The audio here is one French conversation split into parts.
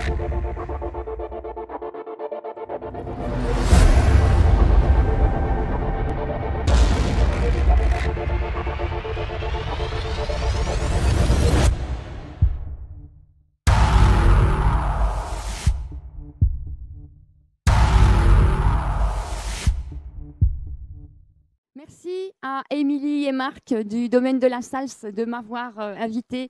Merci à Émilie et Marc du domaine de la salse de m'avoir invité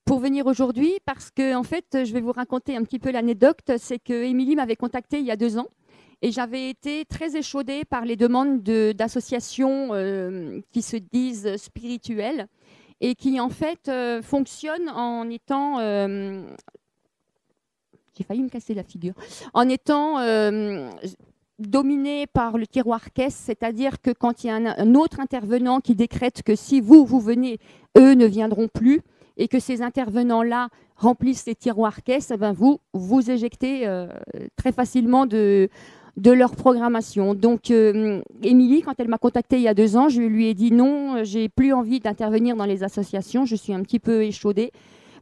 pour venir aujourd'hui parce que, en fait, je vais vous raconter un petit peu l'anecdote. C'est que Émilie m'avait contactée il y a 2 ans et j'avais été très échaudée par les demandes d'associations qui se disent spirituelles et qui, en fait, fonctionnent en étant... j'ai failli me casser la figure. En étant... dominé par le tiroir caisse, c'est-à-dire que quand il y a un autre intervenant qui décrète que si vous venez, eux ne viendront plus, et que ces intervenants-là remplissent les tiroirs caisse, eh ben vous éjectez très facilement de leur programmation. Donc, Émilie, quand elle m'a contactée il y a 2 ans, je lui ai dit non, j'ai plus envie d'intervenir dans les associations, je suis un petit peu échaudée,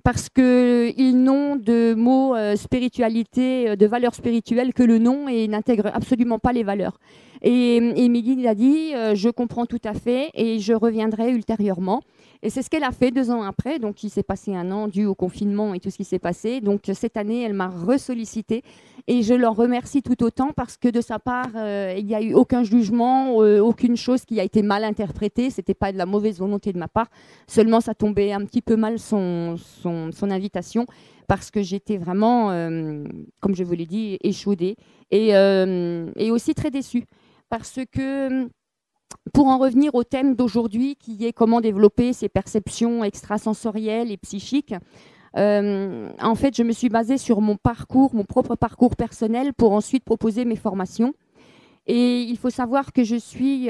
parce qu'ils n'ont de mots spiritualité, de valeurs spirituelles que le nom et n'intègrent absolument pas les valeurs. Et Émilie a dit, je comprends tout à fait et je reviendrai ultérieurement. Et c'est ce qu'elle a fait 2 ans après. Donc, il s'est passé 1 an dû au confinement et tout ce qui s'est passé. Donc, cette année, elle m'a ressollicité et je l'en remercie tout autant parce que de sa part, il n'y a eu aucun jugement, aucune chose qui a été mal interprétée. Ce n'était pas de la mauvaise volonté de ma part. Seulement, ça tombait un petit peu mal son invitation parce que j'étais vraiment, comme je vous l'ai dit, échaudée et aussi très déçue parce que pour en revenir au thème d'aujourd'hui qui est comment développer ses perceptions extrasensorielles et psychiques, en fait, je me suis basée sur mon propre parcours personnel pour ensuite proposer mes formations. Et il faut savoir que je suis,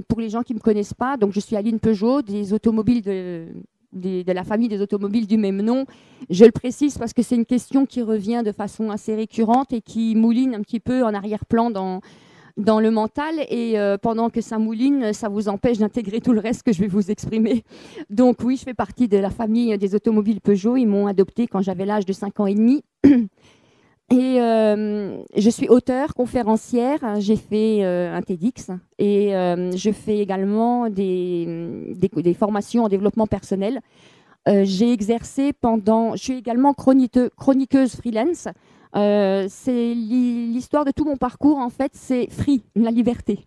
pour les gens qui ne me connaissent pas, donc je suis Aline Peugeot, des automobiles de la famille des automobiles du même nom. Je le précise parce que c'est une question qui revient de façon assez récurrente et qui mouline un petit peu en arrière-plan dans le mental. Et pendant que ça mouline, ça vous empêche d'intégrer tout le reste que je vais vous exprimer. Donc oui, je fais partie de la famille des automobiles Peugeot. Ils m'ont adoptée quand j'avais l'âge de 5 ans et demi. Et je suis auteure, conférencière, j'ai fait un TEDx et je fais également des formations en développement personnel. J'ai exercé je suis également chroniqueuse freelance. C'est l'histoire de tout mon parcours, en fait, c'est free, la liberté.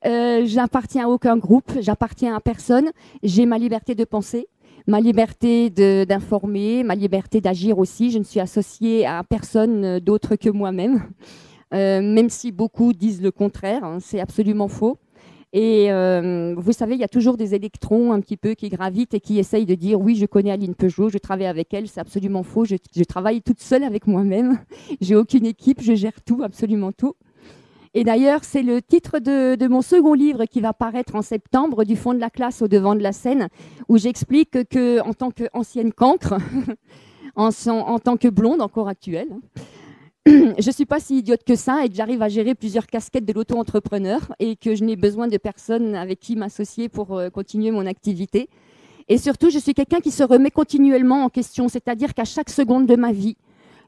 J'appartiens à aucun groupe, j'appartiens à personne, j'ai ma liberté de penser. Ma liberté d'informer, ma liberté d'agir aussi. Je ne suis associée à personne d'autre que moi-même, même si beaucoup disent le contraire, hein, c'est absolument faux. Et vous savez, il y a toujours des électrons un petit peu qui gravitent et qui essayent de dire « oui, je connais Aline Peugeot, je travaille avec elle », c'est absolument faux. Je travaille toute seule avec moi-même, j'ai aucune équipe, je gère tout, absolument tout. Et d'ailleurs, c'est le titre de mon second livre qui va paraître en septembre, Du fond de la classe au devant de la scène, où j'explique qu'en tant qu'ancienne cancre, en tant que blonde encore actuelle, je ne suis pas si idiote que ça et que j'arrive à gérer plusieurs casquettes de l'auto-entrepreneur et que je n'ai besoin de personne avec qui m'associer pour continuer mon activité. Et surtout, je suis quelqu'un qui se remet continuellement en question, c'est-à-dire qu'à chaque seconde de ma vie,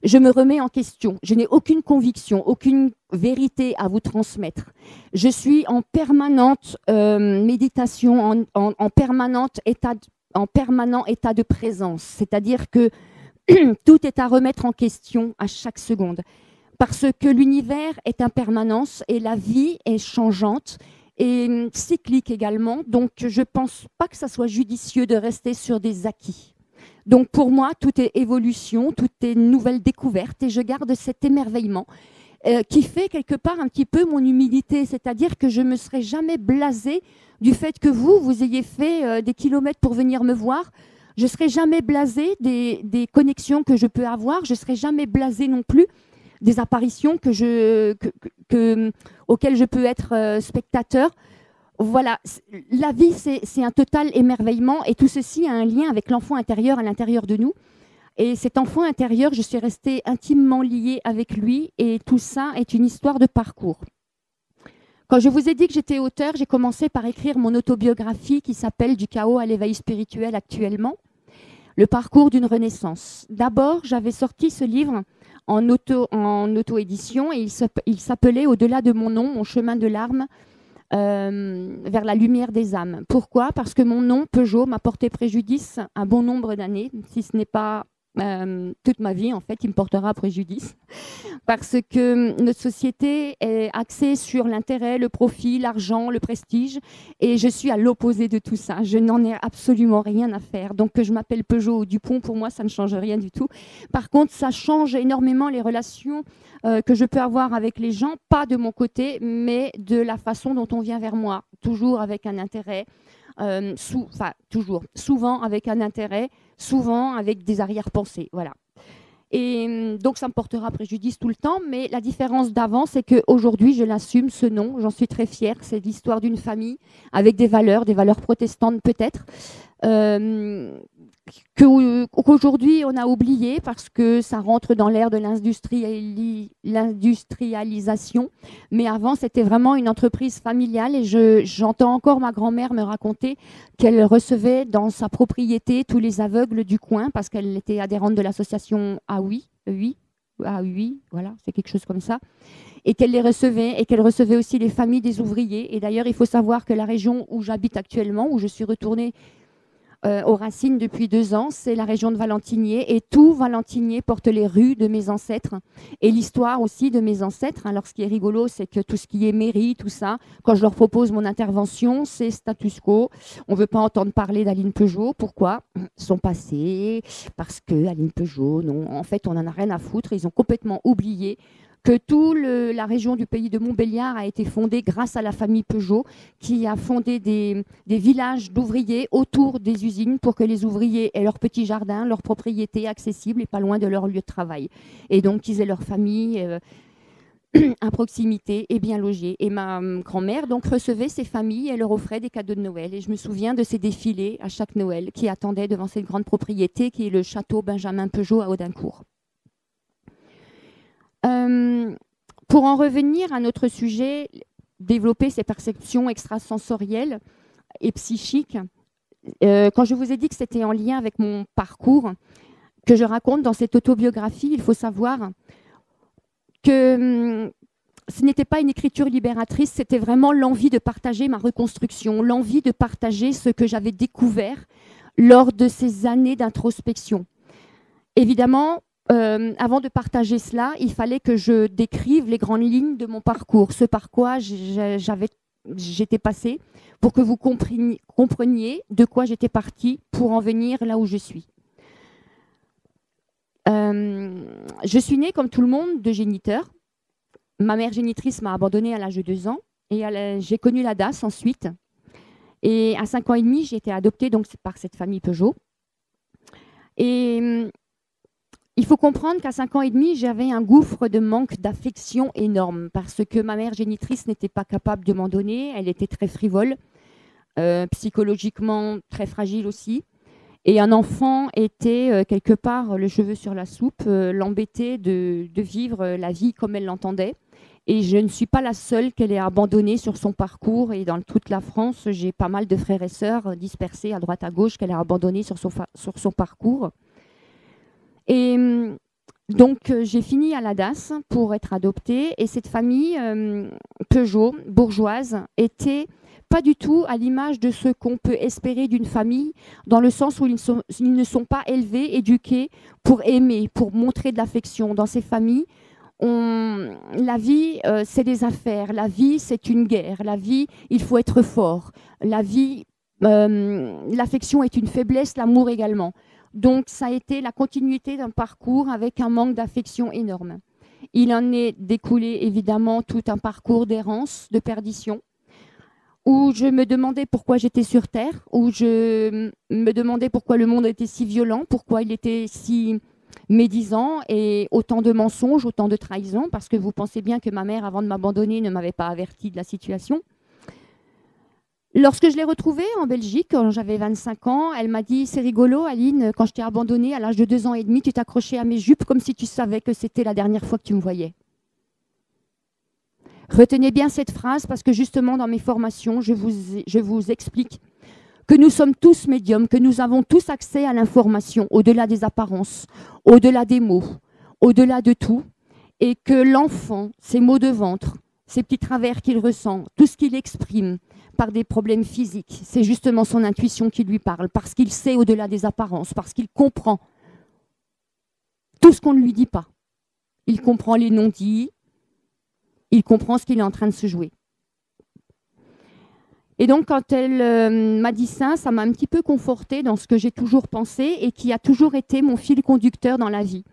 je me remets en question. Je n'ai aucune conviction, aucune vérité à vous transmettre. Je suis en permanente méditation, en permanent état de présence. C'est-à-dire que tout est à remettre en question à chaque seconde. Parce que l'univers est en permanence et la vie est changeante et cyclique également. Donc, je ne pense pas que ça soit judicieux de rester sur des acquis. Donc pour moi, tout est évolution, tout est nouvelle découverte et je garde cet émerveillement qui fait quelque part un petit peu mon humilité, c'est-à-dire que je ne me serais jamais blasée du fait que vous ayez fait des kilomètres pour venir me voir. Je ne serais jamais blasée des connexions que je peux avoir, je ne serais jamais blasée non plus des apparitions auxquelles je peux être spectateur. Voilà, la vie, c'est un total émerveillement et tout ceci a un lien avec l'enfant intérieur à l'intérieur de nous. Et cet enfant intérieur, je suis restée intimement liée avec lui et tout ça est une histoire de parcours. Quand je vous ai dit que j'étais auteure, j'ai commencé par écrire mon autobiographie qui s'appelle « Du chaos à l'éveil spirituel actuellement », le parcours d'une renaissance. D'abord, j'avais sorti ce livre en auto-édition et il s'appelait Au-delà de mon nom, mon chemin de larmes vers la lumière des âmes. Pourquoi? Parce que mon nom, Peugeot, m'a porté préjudice un bon nombre d'années, si ce n'est pas toute ma vie, en fait, il me portera préjudice. Parce que notre société est axée sur l'intérêt, le profit, l'argent, le prestige. Et je suis à l'opposé de tout ça. Je n'en ai absolument rien à faire. Donc que je m'appelle Peugeot ou Dupont, pour moi, ça ne change rien du tout. Par contre, ça change énormément les relations que je peux avoir avec les gens, pas de mon côté, mais de la façon dont on vient vers moi. Toujours avec un intérêt. Souvent avec un intérêt, souvent avec des arrière-pensées, voilà. Et donc ça me portera préjudice tout le temps, mais la différence d'avant, c'est qu'aujourd'hui, je l'assume, ce nom, j'en suis très fière, c'est l'histoire d'une famille avec des valeurs protestantes peut-être, qu'aujourd'hui on a oublié parce que ça rentre dans l'ère de l'industrialisation. Mais avant, c'était vraiment une entreprise familiale et j'entends encore ma grand-mère me raconter qu'elle recevait dans sa propriété tous les aveugles du coin parce qu'elle était adhérente de l'association AOUI, voilà, c'est quelque chose comme ça. Et qu'elle les recevait, et qu'elle recevait aussi les familles des ouvriers. Et d'ailleurs, il faut savoir que la région où j'habite actuellement, où je suis retournée aux racines depuis 2 ans, c'est la région de Valentinier. Et tout Valentinier porte les rues de mes ancêtres et l'histoire aussi de mes ancêtres. Alors, ce qui est rigolo, c'est que tout ce qui est mairie, tout ça, quand je leur propose mon intervention, c'est status quo. On ne veut pas entendre parler d'Aline Peugeot. Pourquoi? Son passé, parce que Aline Peugeot, non, en fait, on n'en a rien à foutre. Ils ont complètement oublié que toute la région du pays de Montbéliard a été fondée grâce à la famille Peugeot, qui a fondé des villages d'ouvriers autour des usines pour que les ouvriers aient leur petit jardin, leur propriété accessible et pas loin de leur lieu de travail. Et donc, qu'ils aient leur famille à proximité et bien logée. Et ma grand-mère donc recevait ces familles et leur offrait des cadeaux de Noël. Et je me souviens de ces défilés à chaque Noël qui attendaient devant cette grande propriété qui est le château Benjamin Peugeot à Audincourt. Pour en revenir à notre sujet, développer ces perceptions extrasensorielles et psychiques, quand je vous ai dit que c'était en lien avec mon parcours que je raconte dans cette autobiographie, il faut savoir que ce n'était pas une écriture libératrice, c'était vraiment l'envie de partager ma reconstruction, l'envie de partager ce que j'avais découvert lors de ces années d'introspection. Évidemment, avant de partager cela, il fallait que je décrive les grandes lignes de mon parcours, ce par quoi j'étais passée, pour que vous compreniez de quoi j'étais partie pour en venir là où je suis. Je suis née, comme tout le monde, de géniteurs. Ma mère génitrice m'a abandonnée à l'âge de 2 ans et j'ai connu la DAS ensuite. Et à 5 ans et demi, j'ai été adoptée donc, par cette famille Peugeot. Et il faut comprendre qu'à 5 ans et demi, j'avais un gouffre de manque d'affection énorme parce que ma mère génitrice n'était pas capable de m'en donner. Elle était très frivole, psychologiquement très fragile aussi. Et un enfant était quelque part le cheveu sur la soupe, l'embêtait de vivre la vie comme elle l'entendait. Et je ne suis pas la seule qu'elle ait abandonnée sur son parcours. Et dans toute la France, j'ai pas mal de frères et sœurs dispersés à droite à gauche qu'elle a abandonnés sur son parcours. Et donc, j'ai fini à la DAS pour être adoptée. Et cette famille Peugeot, bourgeoise, était pas du tout à l'image de ce qu'on peut espérer d'une famille, dans le sens où ils ne sont pas élevés, éduqués pour aimer, pour montrer de l'affection. Dans ces familles, la vie, c'est des affaires. La vie, c'est une guerre. La vie, il faut être fort. La vie, l'affection est une faiblesse, l'amour également. Donc, ça a été la continuité d'un parcours avec un manque d'affection énorme. Il en est découlé évidemment tout un parcours d'errance, de perdition, où je me demandais pourquoi j'étais sur Terre, où je me demandais pourquoi le monde était si violent, pourquoi il était si médisant et autant de mensonges, autant de trahisons, parce que vous pensez bien que ma mère, avant de m'abandonner, ne m'avait pas averti de la situation. Lorsque je l'ai retrouvée en Belgique, quand j'avais 25 ans, elle m'a dit « C'est rigolo, Aline, quand je t'ai abandonnée à l'âge de 2 ans et demi, tu t'accrochais à mes jupes comme si tu savais que c'était la dernière fois que tu me voyais. » Retenez bien cette phrase parce que justement dans mes formations, je vous explique que nous sommes tous médiums, que nous avons tous accès à l'information, au-delà des apparences, au-delà des mots, au-delà de tout, et que l'enfant, ses maux de ventre, ces petits travers qu'il ressent, tout ce qu'il exprime par des problèmes physiques, c'est justement son intuition qui lui parle, parce qu'il sait au-delà des apparences, parce qu'il comprend tout ce qu'on ne lui dit pas. Il comprend les non-dits, il comprend ce qu'il est en train de se jouer. Et donc, quand elle m'a dit ça, ça m'a un petit peu confortée dans ce que j'ai toujours pensé et qui a toujours été mon fil conducteur dans la vie.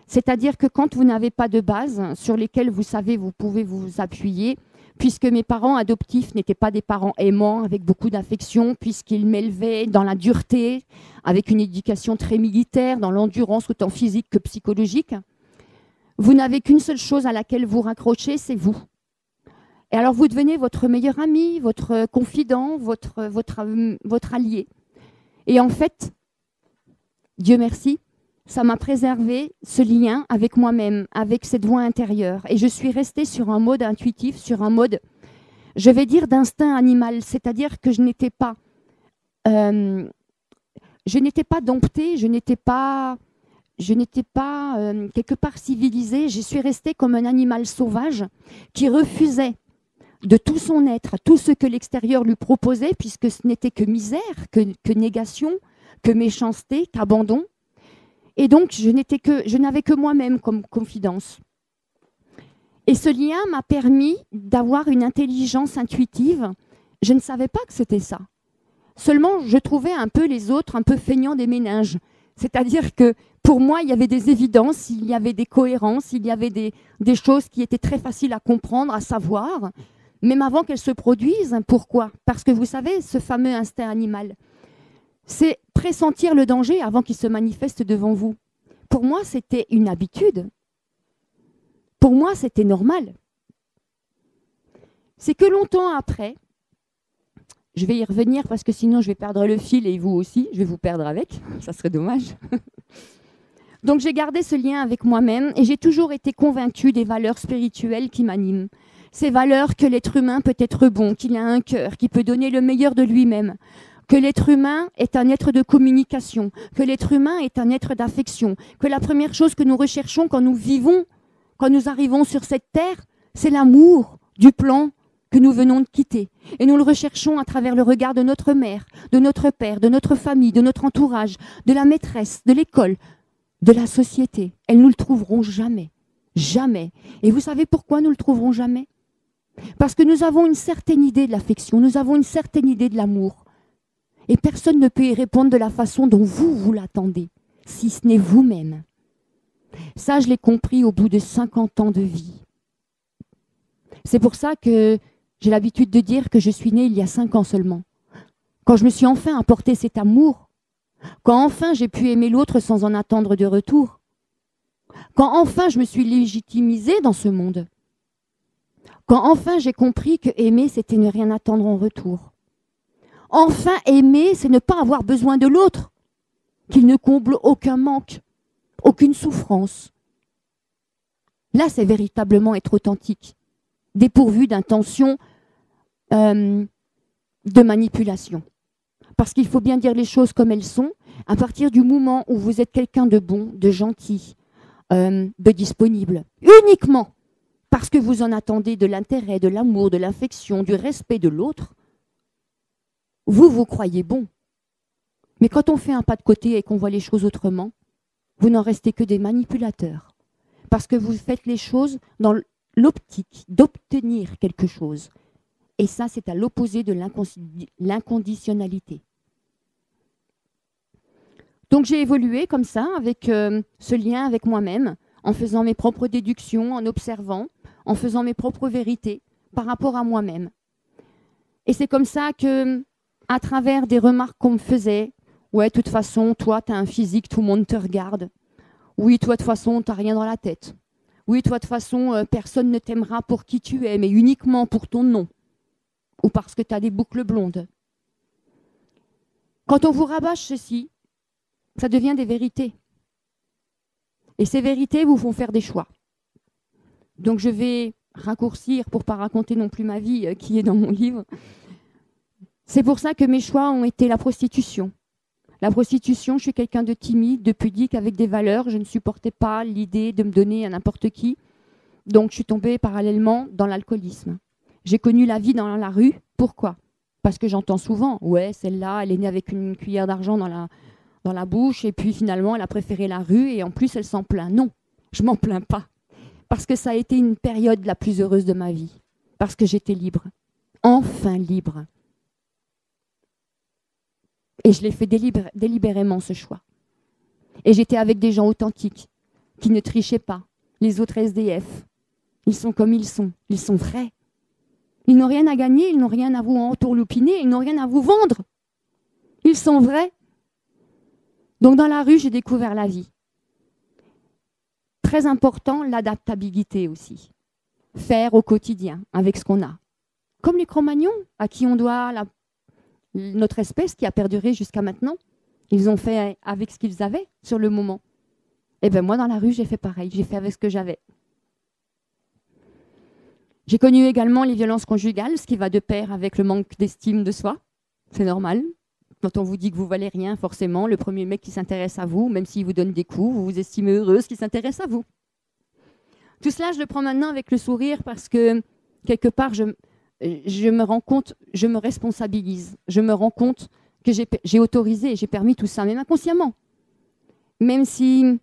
C'est-à-dire que quand vous n'avez pas de base sur lesquelles vous savez, vous pouvez vous appuyer, puisque mes parents adoptifs n'étaient pas des parents aimants, avec beaucoup d'affection, puisqu'ils m'élevaient dans la dureté, avec une éducation très militaire, dans l'endurance autant physique que psychologique, vous n'avez qu'une seule chose à laquelle vous raccrochez, c'est vous. Et alors vous devenez votre meilleur ami, votre confident, votre allié. Et en fait, Dieu merci, ça m'a préservé ce lien avec moi-même, avec cette voix intérieure. Et je suis restée sur un mode intuitif, sur un mode, je vais dire, d'instinct animal. C'est-à-dire que je n'étais pas domptée, je n'étais pas quelque part civilisée. Je suis restée comme un animal sauvage qui refusait de tout son être, tout ce que l'extérieur lui proposait, puisque ce n'était que misère, que négation, que méchanceté, qu'abandon. Et donc, je n'avais que moi-même comme confidence. Et ce lien m'a permis d'avoir une intelligence intuitive. Je ne savais pas que c'était ça. Seulement, je trouvais un peu les autres un peu feignants des méninges. C'est-à-dire que pour moi, il y avait des évidences, il y avait des cohérences, il y avait des choses qui étaient très faciles à comprendre, à savoir, même avant qu'elles se produisent. Pourquoi? Parce que vous savez, ce fameux instinct animal, c'est pressentir le danger avant qu'il se manifeste devant vous. Pour moi, c'était une habitude. Pour moi, c'était normal. C'est que longtemps après, je vais y revenir parce que sinon je vais perdre le fil et vous aussi, je vais vous perdre avec, ça serait dommage. Donc j'ai gardé ce lien avec moi-même et j'ai toujours été convaincue des valeurs spirituelles qui m'animent. Ces valeurs que l'être humain peut être bon, qu'il a un cœur, qu'il peut donner le meilleur de lui-même, que l'être humain est un être de communication, que l'être humain est un être d'affection, que la première chose que nous recherchons quand nous vivons, quand nous arrivons sur cette terre, c'est l'amour du plan que nous venons de quitter. Et nous le recherchons à travers le regard de notre mère, de notre père, de notre famille, de notre entourage, de la maîtresse, de l'école, de la société. Elles ne nous le trouveront jamais. Jamais. Et vous savez pourquoi nous ne le trouverons jamais? Parce que nous avons une certaine idée de l'affection, nous avons une certaine idée de l'amour. Et personne ne peut y répondre de la façon dont vous l'attendez, si ce n'est vous-même. Ça, je l'ai compris au bout de 50 ans de vie. C'est pour ça que j'ai l'habitude de dire que je suis née il y a 5 ans seulement. Quand je me suis enfin apporté cet amour, quand enfin j'ai pu aimer l'autre sans en attendre de retour, quand enfin je me suis légitimisée dans ce monde, quand enfin j'ai compris que aimer, c'était ne rien attendre en retour. Enfin, aimer, c'est ne pas avoir besoin de l'autre, qu'il ne comble aucun manque, aucune souffrance. Là, c'est véritablement être authentique, dépourvu d'intention de manipulation. Parce qu'il faut bien dire les choses comme elles sont. À partir du moment où vous êtes quelqu'un de bon, de gentil, de disponible, uniquement parce que vous en attendez de l'intérêt, de l'amour, de l'affection, du respect de l'autre, vous croyez bon. Mais quand on fait un pas de côté et qu'on voit les choses autrement, vous n'en restez que des manipulateurs. Parce que vous faites les choses dans l'optique d'obtenir quelque chose. Et ça, c'est à l'opposé de l'inconditionnalité. Donc j'ai évolué comme ça, avec ce lien avec moi-même, en faisant mes propres déductions, en observant, en faisant mes propres vérités par rapport à moi-même. Et c'est comme ça que, à travers des remarques qu'on me faisait, ouais, de toute façon, toi, tu as un physique, tout le monde te regarde. Oui, toi, de toute façon, tu n'as rien dans la tête. Oui, toi, de toute façon, personne ne t'aimera pour qui tu es, mais uniquement pour ton nom. Ou parce que tu as des boucles blondes. Quand on vous rabâche ceci, ça devient des vérités. Et ces vérités vous font faire des choix. Donc je vais raccourcir pour ne pas raconter non plus ma vie qui est dans mon livre. C'est pour ça que mes choix ont été la prostitution, La prostitution, je suis quelqu'un de timide, de pudique, avec des valeurs. Je ne supportais pas l'idée de me donner à n'importe qui. Donc, je suis tombée parallèlement dans l'alcoolisme. J'ai connu la vie dans la rue. Pourquoi? Parce que j'entends souvent, ouais, celle-là, elle est née avec une cuillère d'argent dans la bouche et puis finalement, elle a préféré la rue et en plus, elle s'en plaint. Non, je m'en plains pas. Parce que ça a été une période la plus heureuse de ma vie. Parce que j'étais libre. Enfin libre. Et je l'ai fait délibérément, ce choix. Et j'étais avec des gens authentiques, qui ne trichaient pas. Les autres SDF, ils sont comme ils sont vrais. Ils n'ont rien à gagner, ils n'ont rien à vous entourloupiner, ils n'ont rien à vous vendre. Ils sont vrais. Donc dans la rue, j'ai découvert la vie. Très important, l'adaptabilité aussi. Faire au quotidien avec ce qu'on a. Comme les Cro-Magnons, à qui on doit notre espèce qui a perduré jusqu'à maintenant. Ils ont fait avec ce qu'ils avaient sur le moment. Et bien moi, dans la rue, j'ai fait pareil. J'ai fait avec ce que j'avais. J'ai connu également les violences conjugales, ce qui va de pair avec le manque d'estime de soi. C'est normal. Quand on vous dit que vous ne valez rien, forcément, le premier mec qui s'intéresse à vous, même s'il vous donne des coups, vous vous estimez heureuse qu'il s'intéresse à vous. Tout cela, je le prends maintenant avec le sourire parce que, quelque part, je me rends compte, je me responsabilise. Je me rends compte que j'ai autorisé, j'ai permis tout ça, même inconsciemment. Même si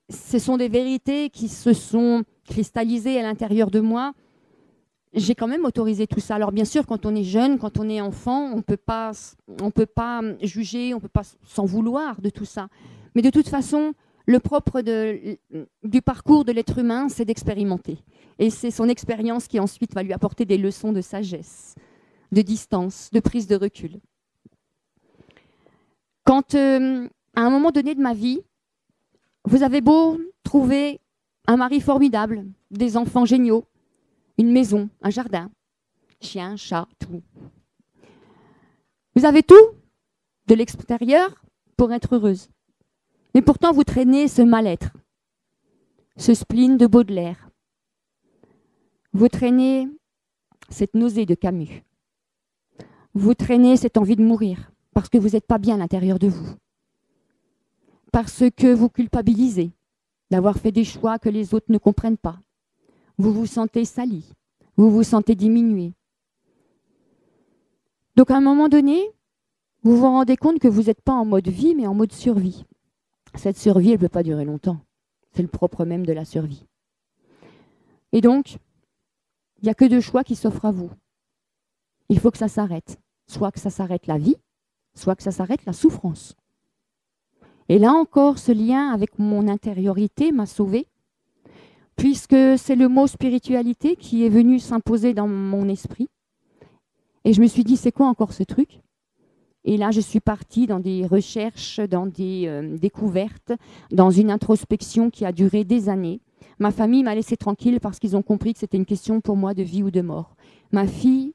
ce sont des vérités qui se sont cristallisées à l'intérieur de moi, j'ai quand même autorisé tout ça. Alors bien sûr, quand on est jeune, quand on est enfant, on ne peut pas juger, on ne peut pas s'en vouloir de tout ça. Mais de toute façon, le propre du parcours de l'être humain, c'est d'expérimenter. Et c'est son expérience qui ensuite va lui apporter des leçons de sagesse, de distance, de prise de recul. Quand, à un moment donné de ma vie, vous avez beau trouver un mari formidable, des enfants géniaux, une maison, un jardin, chien, chat, tout. Vous avez tout de l'extérieur pour être heureuse. Mais pourtant, vous traînez ce mal-être, ce spleen de Baudelaire. Vous traînez cette nausée de Camus. Vous traînez cette envie de mourir parce que vous n'êtes pas bien à l'intérieur de vous. Parce que vous culpabilisez d'avoir fait des choix que les autres ne comprennent pas. Vous vous sentez sali, vous vous sentez diminué. Donc à un moment donné, vous vous rendez compte que vous n'êtes pas en mode vie, mais en mode survie. Cette survie, elle ne peut pas durer longtemps. C'est le propre même de la survie. Et donc, il n'y a que deux choix qui s'offrent à vous. Il faut que ça s'arrête. Soit que ça s'arrête la vie, soit que ça s'arrête la souffrance. Et là encore, ce lien avec mon intériorité m'a sauvée, puisque c'est le mot spiritualité qui est venu s'imposer dans mon esprit. Et je me suis dit, c'est quoi encore ce truc? Et là, je suis partie dans des recherches, dans des découvertes, dans une introspection qui a duré des années. Ma famille m'a laissée tranquille parce qu'ils ont compris que c'était une question pour moi de vie ou de mort. Ma fille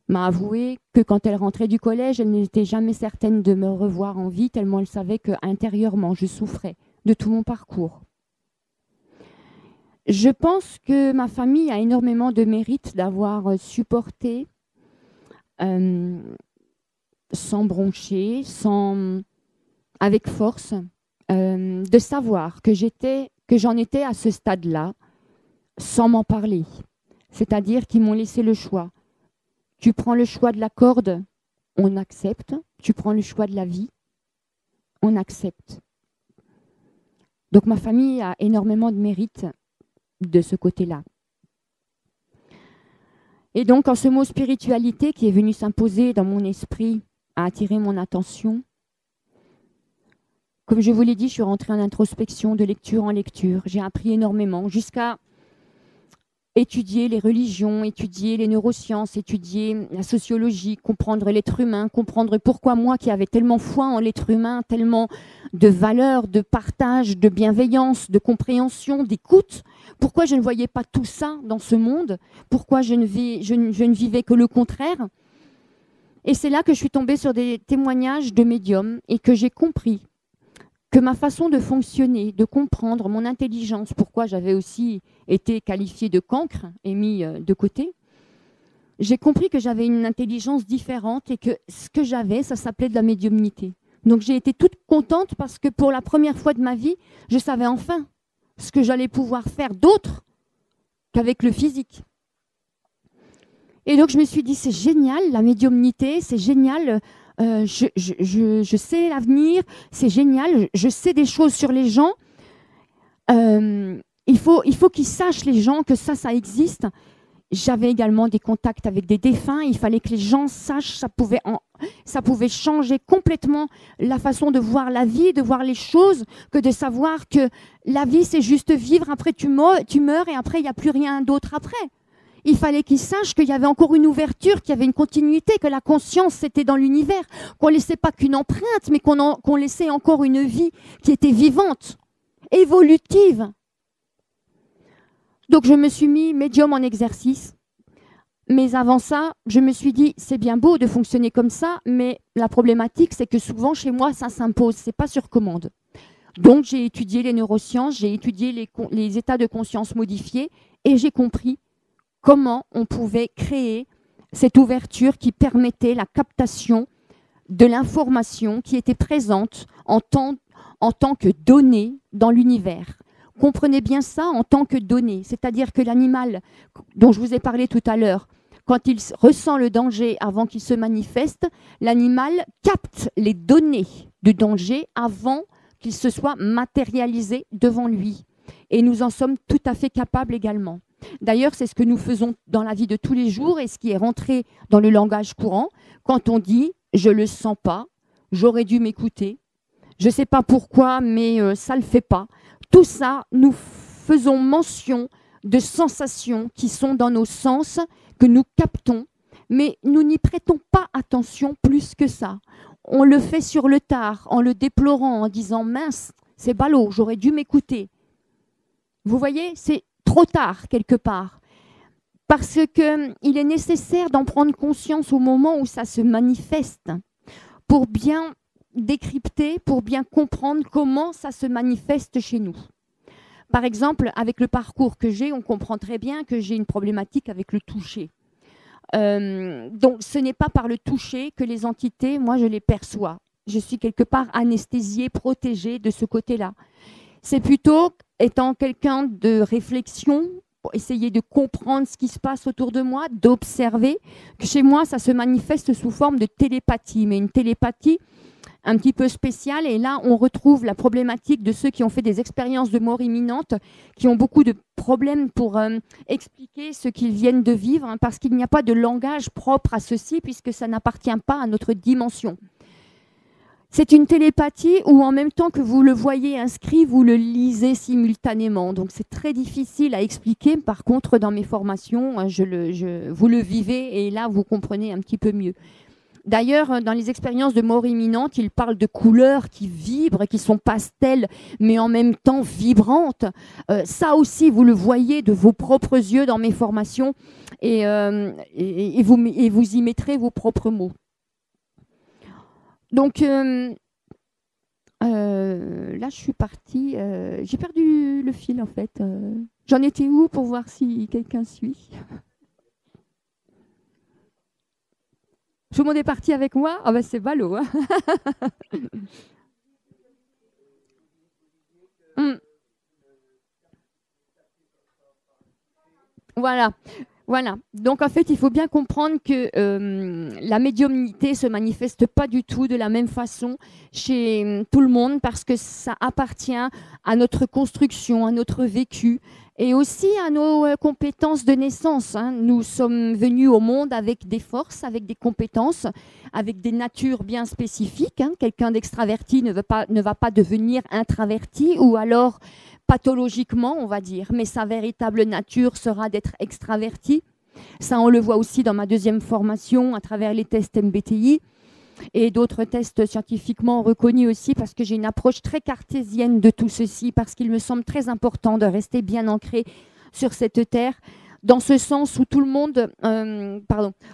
m'a avoué que quand elle rentrait du collège, elle n'était jamais certaine de me revoir en vie, tellement elle savait qu'intérieurement, je souffrais de tout mon parcours. Je pense que ma famille a énormément de mérite d'avoir supporté, sans broncher, avec force, de savoir que j'en étais à ce stade-là, sans m'en parler. C'est-à-dire qu'ils m'ont laissé le choix. Tu prends le choix de la corde, on accepte. Tu prends le choix de la vie, on accepte. Donc ma famille a énormément de mérite de ce côté-là. Et donc, quand ce mot spiritualité qui est venu s'imposer dans mon esprit a attiré mon attention, comme je vous l'ai dit, je suis rentrée en introspection, de lecture en lecture. J'ai appris énormément, jusqu'à étudier les religions, étudier les neurosciences, étudier la sociologie, comprendre l'être humain, comprendre pourquoi moi qui avais tellement foi en l'être humain, tellement de valeurs, de partage, de bienveillance, de compréhension, d'écoute, pourquoi je ne voyais pas tout ça dans ce monde, pourquoi je ne vivais que le contraire. Et c'est là que je suis tombée sur des témoignages de médiums et que j'ai compris que ma façon de fonctionner, de comprendre mon intelligence, pourquoi j'avais aussi été qualifiée de cancre et mis de côté, j'ai compris que j'avais une intelligence différente et que ce que j'avais, ça s'appelait de la médiumnité. Donc j'ai été toute contente parce que pour la première fois de ma vie, je savais enfin ce que j'allais pouvoir faire d'autre qu'avec le physique. Et donc je me suis dit, c'est génial la médiumnité, c'est génial, je sais l'avenir, c'est génial, je sais des choses sur les gens. Il faut qu'ils sachent, les gens, que ça existe. J'avais également des contacts avec des défunts. Il fallait que les gens sachent, ça pouvait changer complètement la façon de voir la vie, de voir les choses, que de savoir que la vie, c'est juste vivre. Après, tu meurs et après, il n'y a plus rien d'autre après. Il fallait qu'ils sachent qu'il y avait encore une ouverture, qu'il y avait une continuité, que la conscience, c'était dans l'univers, qu'on ne laissait pas qu'une empreinte, mais qu'on laissait encore une vie qui était vivante, évolutive. Donc, je me suis mis médium en exercice. Mais avant ça, je me suis dit, c'est bien beau de fonctionner comme ça, mais la problématique, c'est que souvent, chez moi, ça s'impose, ce n'est pas sur commande. Donc, j'ai étudié les neurosciences, j'ai étudié les états de conscience modifiés, et j'ai compris comment on pouvait créer cette ouverture qui permettait la captation de l'information qui était présente en tant que donnée dans l'univers. Comprenez bien ça, en tant que donnée, c'est-à-dire que l'animal dont je vous ai parlé tout à l'heure, quand il ressent le danger avant qu'il se manifeste, l'animal capte les données du danger avant qu'il se soit matérialisé devant lui. Et nous en sommes tout à fait capables également. D'ailleurs, c'est ce que nous faisons dans la vie de tous les jours et ce qui est rentré dans le langage courant quand on dit « je ne le sens pas, j'aurais dû m'écouter, je ne sais pas pourquoi, mais ça ne le fait pas ». Tout ça, nous faisons mention de sensations qui sont dans nos sens, que nous captons, mais nous n'y prêtons pas attention plus que ça. On le fait sur le tard, en le déplorant, en disant « mince, c'est ballot, j'aurais dû m'écouter ». Vous voyez, c'est trop tard quelque part, parce qu'il est nécessaire d'en prendre conscience au moment où ça se manifeste, pour bien décrypter, pour bien comprendre comment ça se manifeste chez nous. Par exemple, avec le parcours que j'ai, on comprend très bien que j'ai une problématique avec le toucher. Donc, ce n'est pas par le toucher que les entités, moi, je les perçois. Je suis quelque part anesthésiée, protégée de ce côté-là. C'est plutôt, étant quelqu'un de réflexion, pour essayer de comprendre ce qui se passe autour de moi, d'observer, que chez moi, ça se manifeste sous forme de télépathie, mais une télépathie un petit peu spéciale. Et là, on retrouve la problématique de ceux qui ont fait des expériences de mort imminente, qui ont beaucoup de problèmes pour expliquer ce qu'ils viennent de vivre, hein, parce qu'il n'y a pas de langage propre à ceci, puisque ça n'appartient pas à notre dimension. C'est une télépathie où en même temps que vous le voyez inscrit, vous le lisez simultanément. Donc c'est très difficile à expliquer. Par contre, dans mes formations, vous le vivez et là, vous comprenez un petit peu mieux. D'ailleurs, dans les expériences de mort imminente, il parle de couleurs qui vibrent, qui sont pastels, mais en même temps vibrantes. Ça aussi, vous le voyez de vos propres yeux dans mes formations et vous y mettrez vos propres mots. Donc, là, je suis partie. J'ai perdu le fil, en fait. J'en étais où pour voir si quelqu'un suit? Tout le monde est parti avec moi? Ah ben c'est ballot. Hein. Voilà. Voilà. Donc en fait, il faut bien comprendre que la médiumnité ne se manifeste pas du tout de la même façon chez tout le monde parce que ça appartient à notre construction, à notre vécu et aussi à nos compétences de naissance. Hein. Nous sommes venus au monde avec des forces, avec des compétences, avec des natures bien spécifiques. Hein. Quelqu'un d'extraverti ne va pas devenir intraverti ou alors pathologiquement, on va dire, mais sa véritable nature sera d'être extraverti. Ça, on le voit aussi dans ma deuxième formation à travers les tests MBTI et d'autres tests scientifiquement reconnus aussi parce que j'ai une approche très cartésienne de tout ceci parce qu'il me semble très important de rester bien ancré sur cette terre dans ce sens où tout le monde,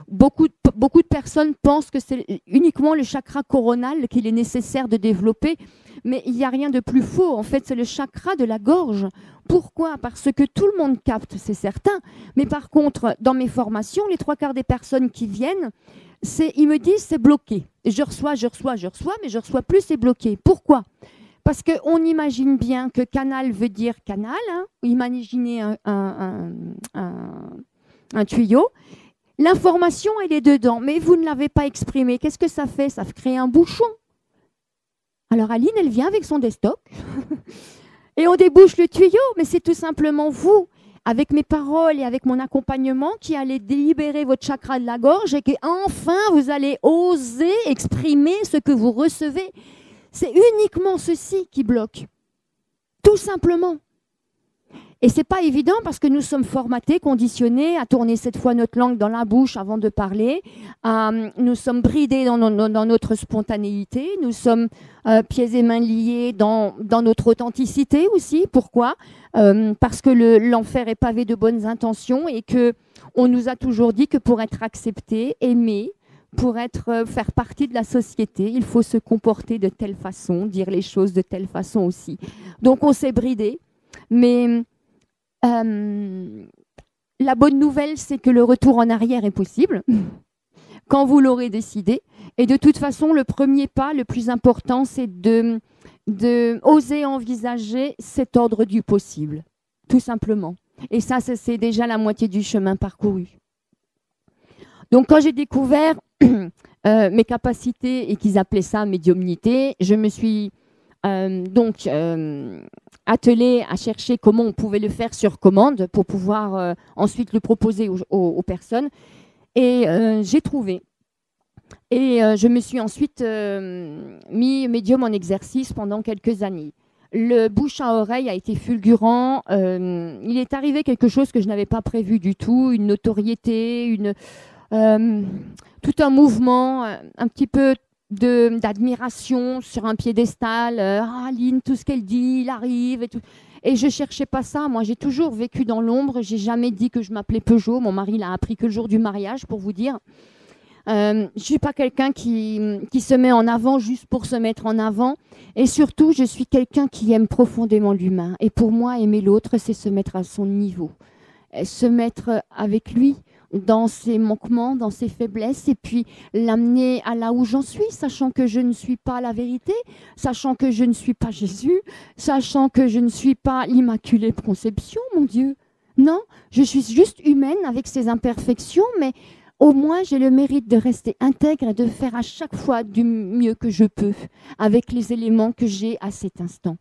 beaucoup de personnes pensent que c'est uniquement le chakra coronal qu'il est nécessaire de développer, mais il n'y a rien de plus faux. En fait, c'est le chakra de la gorge. Pourquoi? Parce que tout le monde capte, c'est certain. Mais par contre, dans mes formations, les 3/4 des personnes qui viennent, ils me disent c'est bloqué. Je reçois, mais je reçois plus, c'est bloqué. Pourquoi? Parce qu'on imagine bien que canal veut dire canal. Hein. Imaginez un tuyau. L'information, elle est dedans, mais vous ne l'avez pas exprimée. Qu'est-ce que ça fait? Ça crée un bouchon. Alors Aline, elle vient avec son desktop et on débouche le tuyau, mais c'est tout simplement vous, avec mes paroles et avec mon accompagnement, qui allez délibérer votre chakra de la gorge et qu'enfin vous allez oser exprimer ce que vous recevez. C'est uniquement ceci qui bloque, tout simplement. Et ce n'est pas évident parce que nous sommes formatés, conditionnés à tourner cette fois notre langue dans la bouche avant de parler. Nous sommes bridés dans notre spontanéité. Nous sommes pieds et mains liés dans notre authenticité aussi. Pourquoi? Parce que l'enfer est pavé de bonnes intentions et qu'on nous a toujours dit que pour être accepté, aimé, pour faire partie de la société, il faut se comporter de telle façon, dire les choses de telle façon aussi. Donc on s'est bridé. Mais la bonne nouvelle, c'est que le retour en arrière est possible quand vous l'aurez décidé. Et de toute façon, le premier pas, le plus important, c'est de oser envisager cet ordre du possible, tout simplement. Et ça, c'est déjà la moitié du chemin parcouru. Donc, quand j'ai découvert mes capacités et qu'ils appelaient ça médiumnité, je me suis attelée à chercher comment on pouvait le faire sur commande pour pouvoir ensuite le proposer aux personnes. Et j'ai trouvé. Et je me suis ensuite mis médium en exercice pendant quelques années. Le bouche à oreille a été fulgurant. Il est arrivé quelque chose que je n'avais pas prévu du tout, une notoriété, tout un mouvement, un petit peu d'admiration sur un piédestal. Aline, tout ce qu'elle dit, il arrive et tout. Et je ne cherchais pas ça. Moi, j'ai toujours vécu dans l'ombre. Je n'ai jamais dit que je m'appelais Peugeot. Mon mari l'a appris que le jour du mariage, pour vous dire. Je ne suis pas quelqu'un qui se met en avant juste pour se mettre en avant. Et surtout, je suis quelqu'un qui aime profondément l'humain. Et pour moi, aimer l'autre, c'est se mettre à son niveau. Se mettre avec lui dans ses manquements, dans ses faiblesses, et puis l'amener à là où j'en suis, sachant que je ne suis pas la vérité, sachant que je ne suis pas Jésus, sachant que je ne suis pas l'Immaculée Conception, mon Dieu. Non, je suis juste humaine avec ses imperfections, mais au moins j'ai le mérite de rester intègre et de faire à chaque fois du mieux que je peux avec les éléments que j'ai à cet instant.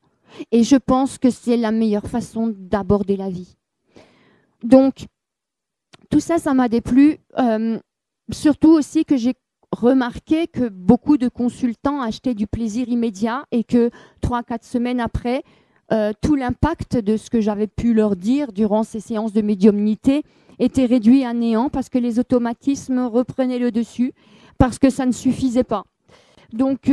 Et je pense que c'est la meilleure façon d'aborder la vie. Donc, tout ça, ça m'a déplu. Surtout aussi que j'ai remarqué que beaucoup de consultants achetaient du plaisir immédiat et que 3-4 semaines après, tout l'impact de ce que j'avais pu leur dire durant ces séances de médiumnité était réduit à néant parce que les automatismes reprenaient le dessus, parce que ça ne suffisait pas. Donc,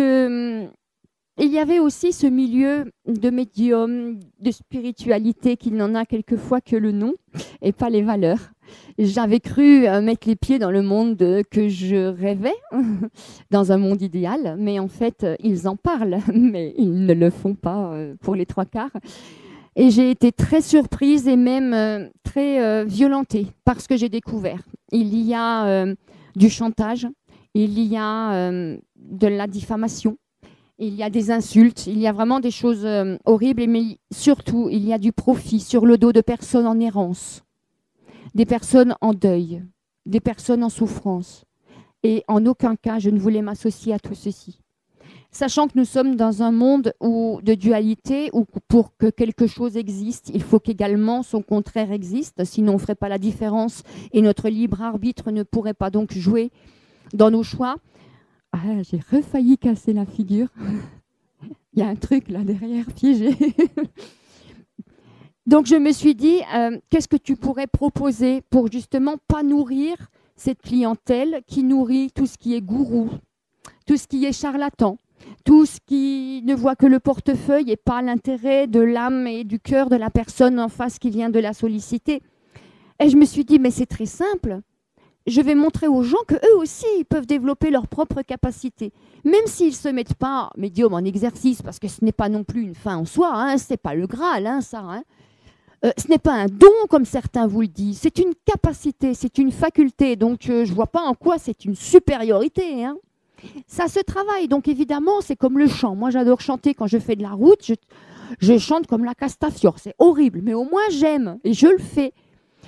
il y avait aussi ce milieu de médium, de spiritualité qui n'en a quelquefois que le nom et pas les valeurs. J'avais cru mettre les pieds dans le monde que je rêvais, dans un monde idéal, mais en fait, ils en parlent, mais ils ne le font pas pour les 3/4. Et j'ai été très surprise et même très violentée par ce que j'ai découvert. Il y a du chantage, il y a de la diffamation, il y a des insultes, il y a vraiment des choses horribles, mais surtout, il y a du profit sur le dos de personnes en errance, des personnes en deuil, des personnes en souffrance. Et en aucun cas, je ne voulais m'associer à tout ceci. Sachant que nous sommes dans un monde de dualité, où pour que quelque chose existe, il faut qu'également son contraire existe, sinon on ne ferait pas la différence et notre libre arbitre ne pourrait pas donc jouer dans nos choix. Ah, j'ai refailli casser la figure. Il y a un truc là derrière, piégé. Donc je me suis dit, qu'est-ce que tu pourrais proposer pour justement pas nourrir cette clientèle qui nourrit tout ce qui est gourou, tout ce qui est charlatan, tout ce qui ne voit que le portefeuille et pas l'intérêt de l'âme et du cœur de la personne en face qui vient de la solliciter. Et je me suis dit, mais c'est très simple. Je vais montrer aux gens qu'eux aussi, ils peuvent développer leurs propres capacités. Même s'ils ne se mettent pas médium en exercice, parce que ce n'est pas non plus une fin en soi, hein, ce n'est pas le Graal, hein, ça. Hein. Ce n'est pas un don, comme certains vous le disent, c'est une capacité, c'est une faculté. Donc, je ne vois pas en quoi c'est une supériorité, hein. Ça se travaille. Donc, évidemment, c'est comme le chant. Moi, j'adore chanter quand je fais de la route. Je chante comme la Castafiore. C'est horrible, mais au moins, j'aime et je le fais.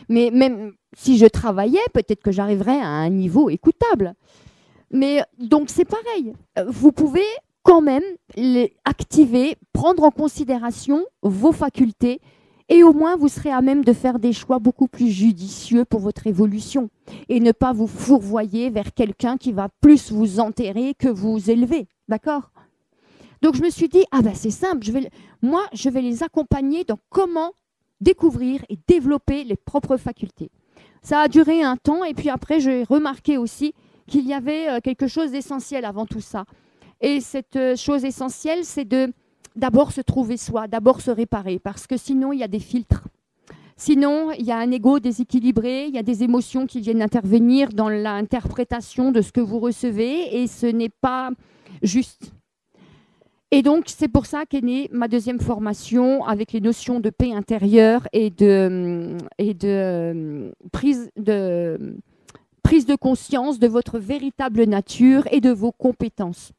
Mais même si je travaillais, peut-être que j'arriverais à un niveau écoutable. Mais donc, c'est pareil. Vous pouvez quand même activer, prendre en considération vos facultés et au moins vous serez à même de faire des choix beaucoup plus judicieux pour votre évolution et ne pas vous fourvoyer vers quelqu'un qui va plus vous enterrer que vous élever. D'accord ? Donc je me suis dit, ah ben c'est simple, moi je vais les accompagner dans comment découvrir et développer les propres facultés. Ça a duré un temps et puis après j'ai remarqué aussi qu'il y avait quelque chose d'essentiel avant tout ça. Et cette chose essentielle, c'est d'abord se trouver soi, d'abord se réparer, parce que sinon, il y a des filtres. Sinon, il y a un ego déséquilibré, il y a des émotions qui viennent intervenir dans l'interprétation de ce que vous recevez, et ce n'est pas juste. Et donc, c'est pour ça qu'est née ma deuxième formation, avec les notions de paix intérieure et de prise de conscience de votre véritable nature et de vos compétences.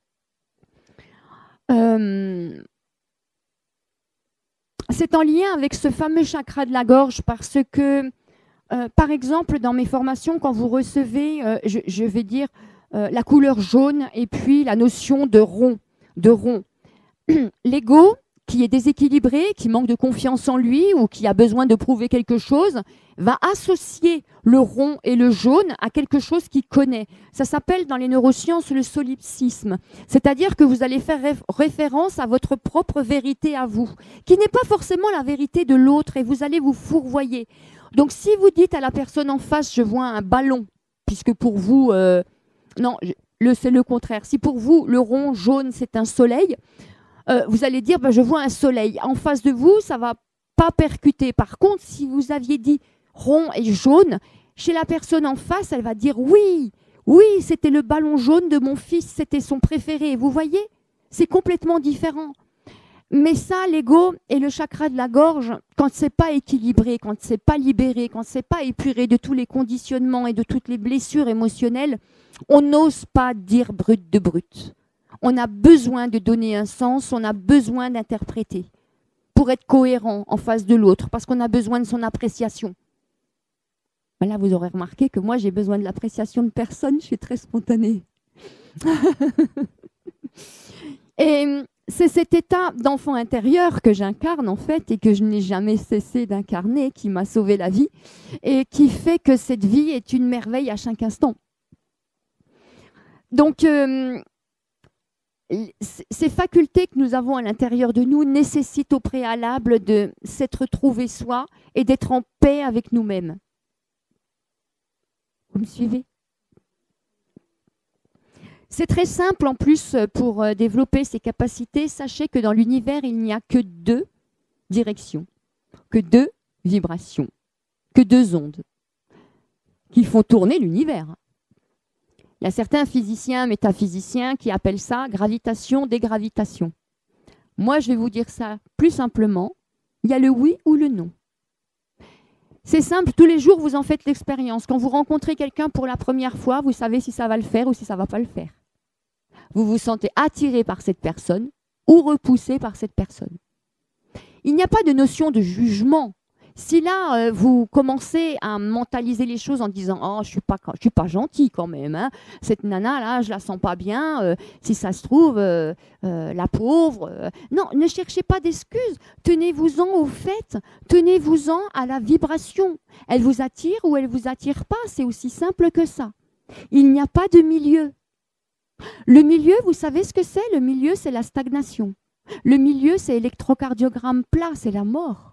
C'est en lien avec ce fameux chakra de la gorge parce que, par exemple, dans mes formations, quand vous recevez, je vais dire, la couleur jaune et puis la notion de rond, l'ego qui est déséquilibré, qui manque de confiance en lui ou qui a besoin de prouver quelque chose, va associer le rond et le jaune à quelque chose qu'il connaît. Ça s'appelle dans les neurosciences le solipsisme. C'est-à-dire que vous allez faire référence à votre propre vérité à vous, qui n'est pas forcément la vérité de l'autre et vous allez vous fourvoyer. Donc si vous dites à la personne en face, je vois un ballon, puisque pour vous, non, c'est le contraire. Si pour vous, le rond jaune, c'est un soleil, vous allez dire, je vois un soleil. En face de vous, ça ne va pas percuter. Par contre, si vous aviez dit rond et jaune, chez la personne en face, elle va dire oui, c'était le ballon jaune de mon fils, c'était son préféré. Vous voyez, c'est complètement différent. Mais ça, l'ego et le chakra de la gorge, quand ce n'est pas équilibré, quand ce n'est pas libéré, quand ce n'est pas épuré de tous les conditionnements et de toutes les blessures émotionnelles, on n'ose pas dire brut de brut. On a besoin de donner un sens, on a besoin d'interpréter pour être cohérent en face de l'autre, parce qu'on a besoin de son appréciation. Là, vous aurez remarqué que moi, j'ai besoin de l'appréciation de personne, je suis très spontanée. Et c'est cet état d'enfant intérieur que j'incarne, en fait, et que je n'ai jamais cessé d'incarner, qui m'a sauvé la vie, et qui fait que cette vie est une merveille à chaque instant. Donc, ces facultés que nous avons à l'intérieur de nous nécessitent au préalable de s'être trouvé soi et d'être en paix avec nous-mêmes. Vous me suivez? C'est très simple en plus pour développer ces capacités. Sachez que dans l'univers, il n'y a que 2 directions, que 2 vibrations, que 2 ondes qui font tourner l'univers. Il y a certains physiciens, métaphysiciens qui appellent ça gravitation-dégravitation. Moi, je vais vous dire ça plus simplement. Il y a le oui ou le non. C'est simple, tous les jours, vous en faites l'expérience. Quand vous rencontrez quelqu'un pour la première fois, vous savez si ça va le faire ou si ça ne va pas le faire. Vous vous sentez attiré par cette personne ou repoussé par cette personne. Il n'y a pas de notion de jugement. Si là, vous commencez à mentaliser les choses en disant « Oh, je suis pas gentil quand même, hein. Cette nana-là, je la sens pas bien. Si ça se trouve, la pauvre. » Non, ne cherchez pas d'excuses. Tenez-vous-en au fait. Tenez-vous-en à la vibration. Elle vous attire ou elle ne vous attire pas. C'est aussi simple que ça. Il n'y a pas de milieu. Le milieu, vous savez ce que c'est? Le milieu, c'est la stagnation. Le milieu, c'est électrocardiogramme plat, c'est la mort.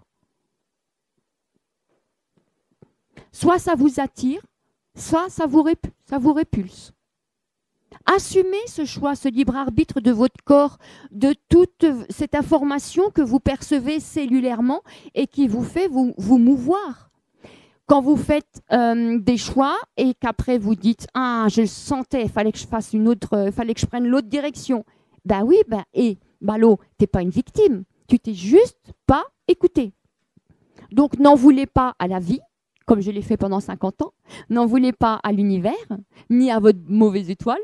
Soit ça vous attire, soit ça vous répulse. Assumez ce choix, ce libre arbitre de votre corps, de toute cette information que vous percevez cellulairement et qui vous fait vous mouvoir. Quand vous faites des choix et qu'après vous dites « Ah, je le sentais, il fallait que je fasse fallait que je prenne l'autre direction. » Ben oui, tu n'es pas une victime, tu t'es juste pas écouté. Donc, n'en voulez pas à la vie, comme je l'ai fait pendant 50 ans. N'en voulez pas à l'univers, ni à votre mauvaise étoile.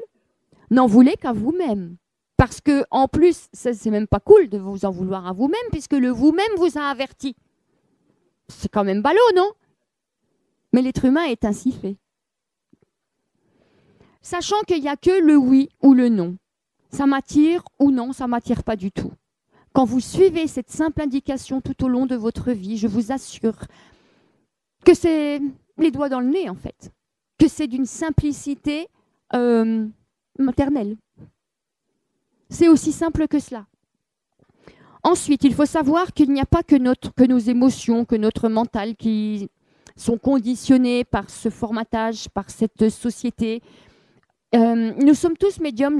N'en voulez qu'à vous-même. Parce que, en plus, c'est même pas cool de vous en vouloir à vous-même, puisque le vous-même vous a averti. C'est quand même ballot, non? Mais l'être humain est ainsi fait. Sachant qu'il n'y a que le oui ou le non. Ça m'attire ou non, ça ne m'attire pas du tout. Quand vous suivez cette simple indication tout au long de votre vie, je vous assure que c'est les doigts dans le nez, en fait. Que c'est d'une simplicité maternelle. C'est aussi simple que cela. Ensuite, il faut savoir qu'il n'y a pas que nos émotions, que notre mental qui sont conditionnés par ce formatage, par cette société. Nous sommes tous médiums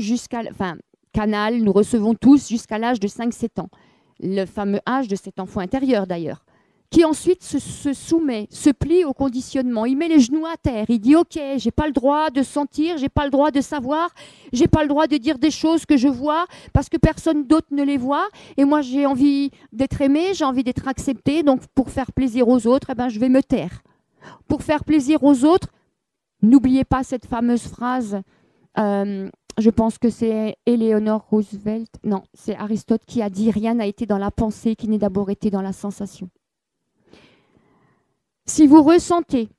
canal, nous recevons tous jusqu'à l'âge de 5-7 ans. Le fameux âge de cet enfant intérieur d'ailleurs, qui ensuite se soumet, se plie au conditionnement. Il met les genoux à terre, il dit « Ok, j'ai pas le droit de sentir, j'ai pas le droit de savoir, j'ai pas le droit de dire des choses que je vois parce que personne d'autre ne les voit et moi j'ai envie d'être aimé, j'ai envie d'être accepté, donc pour faire plaisir aux autres, je vais me taire. Pour faire plaisir aux autres, n'oubliez pas cette fameuse phrase, je pense que c'est Eleanor Roosevelt, non, c'est Aristote qui a dit « Rien n'a été dans la pensée qui n'est d'abord été dans la sensation ». Si vous ressentez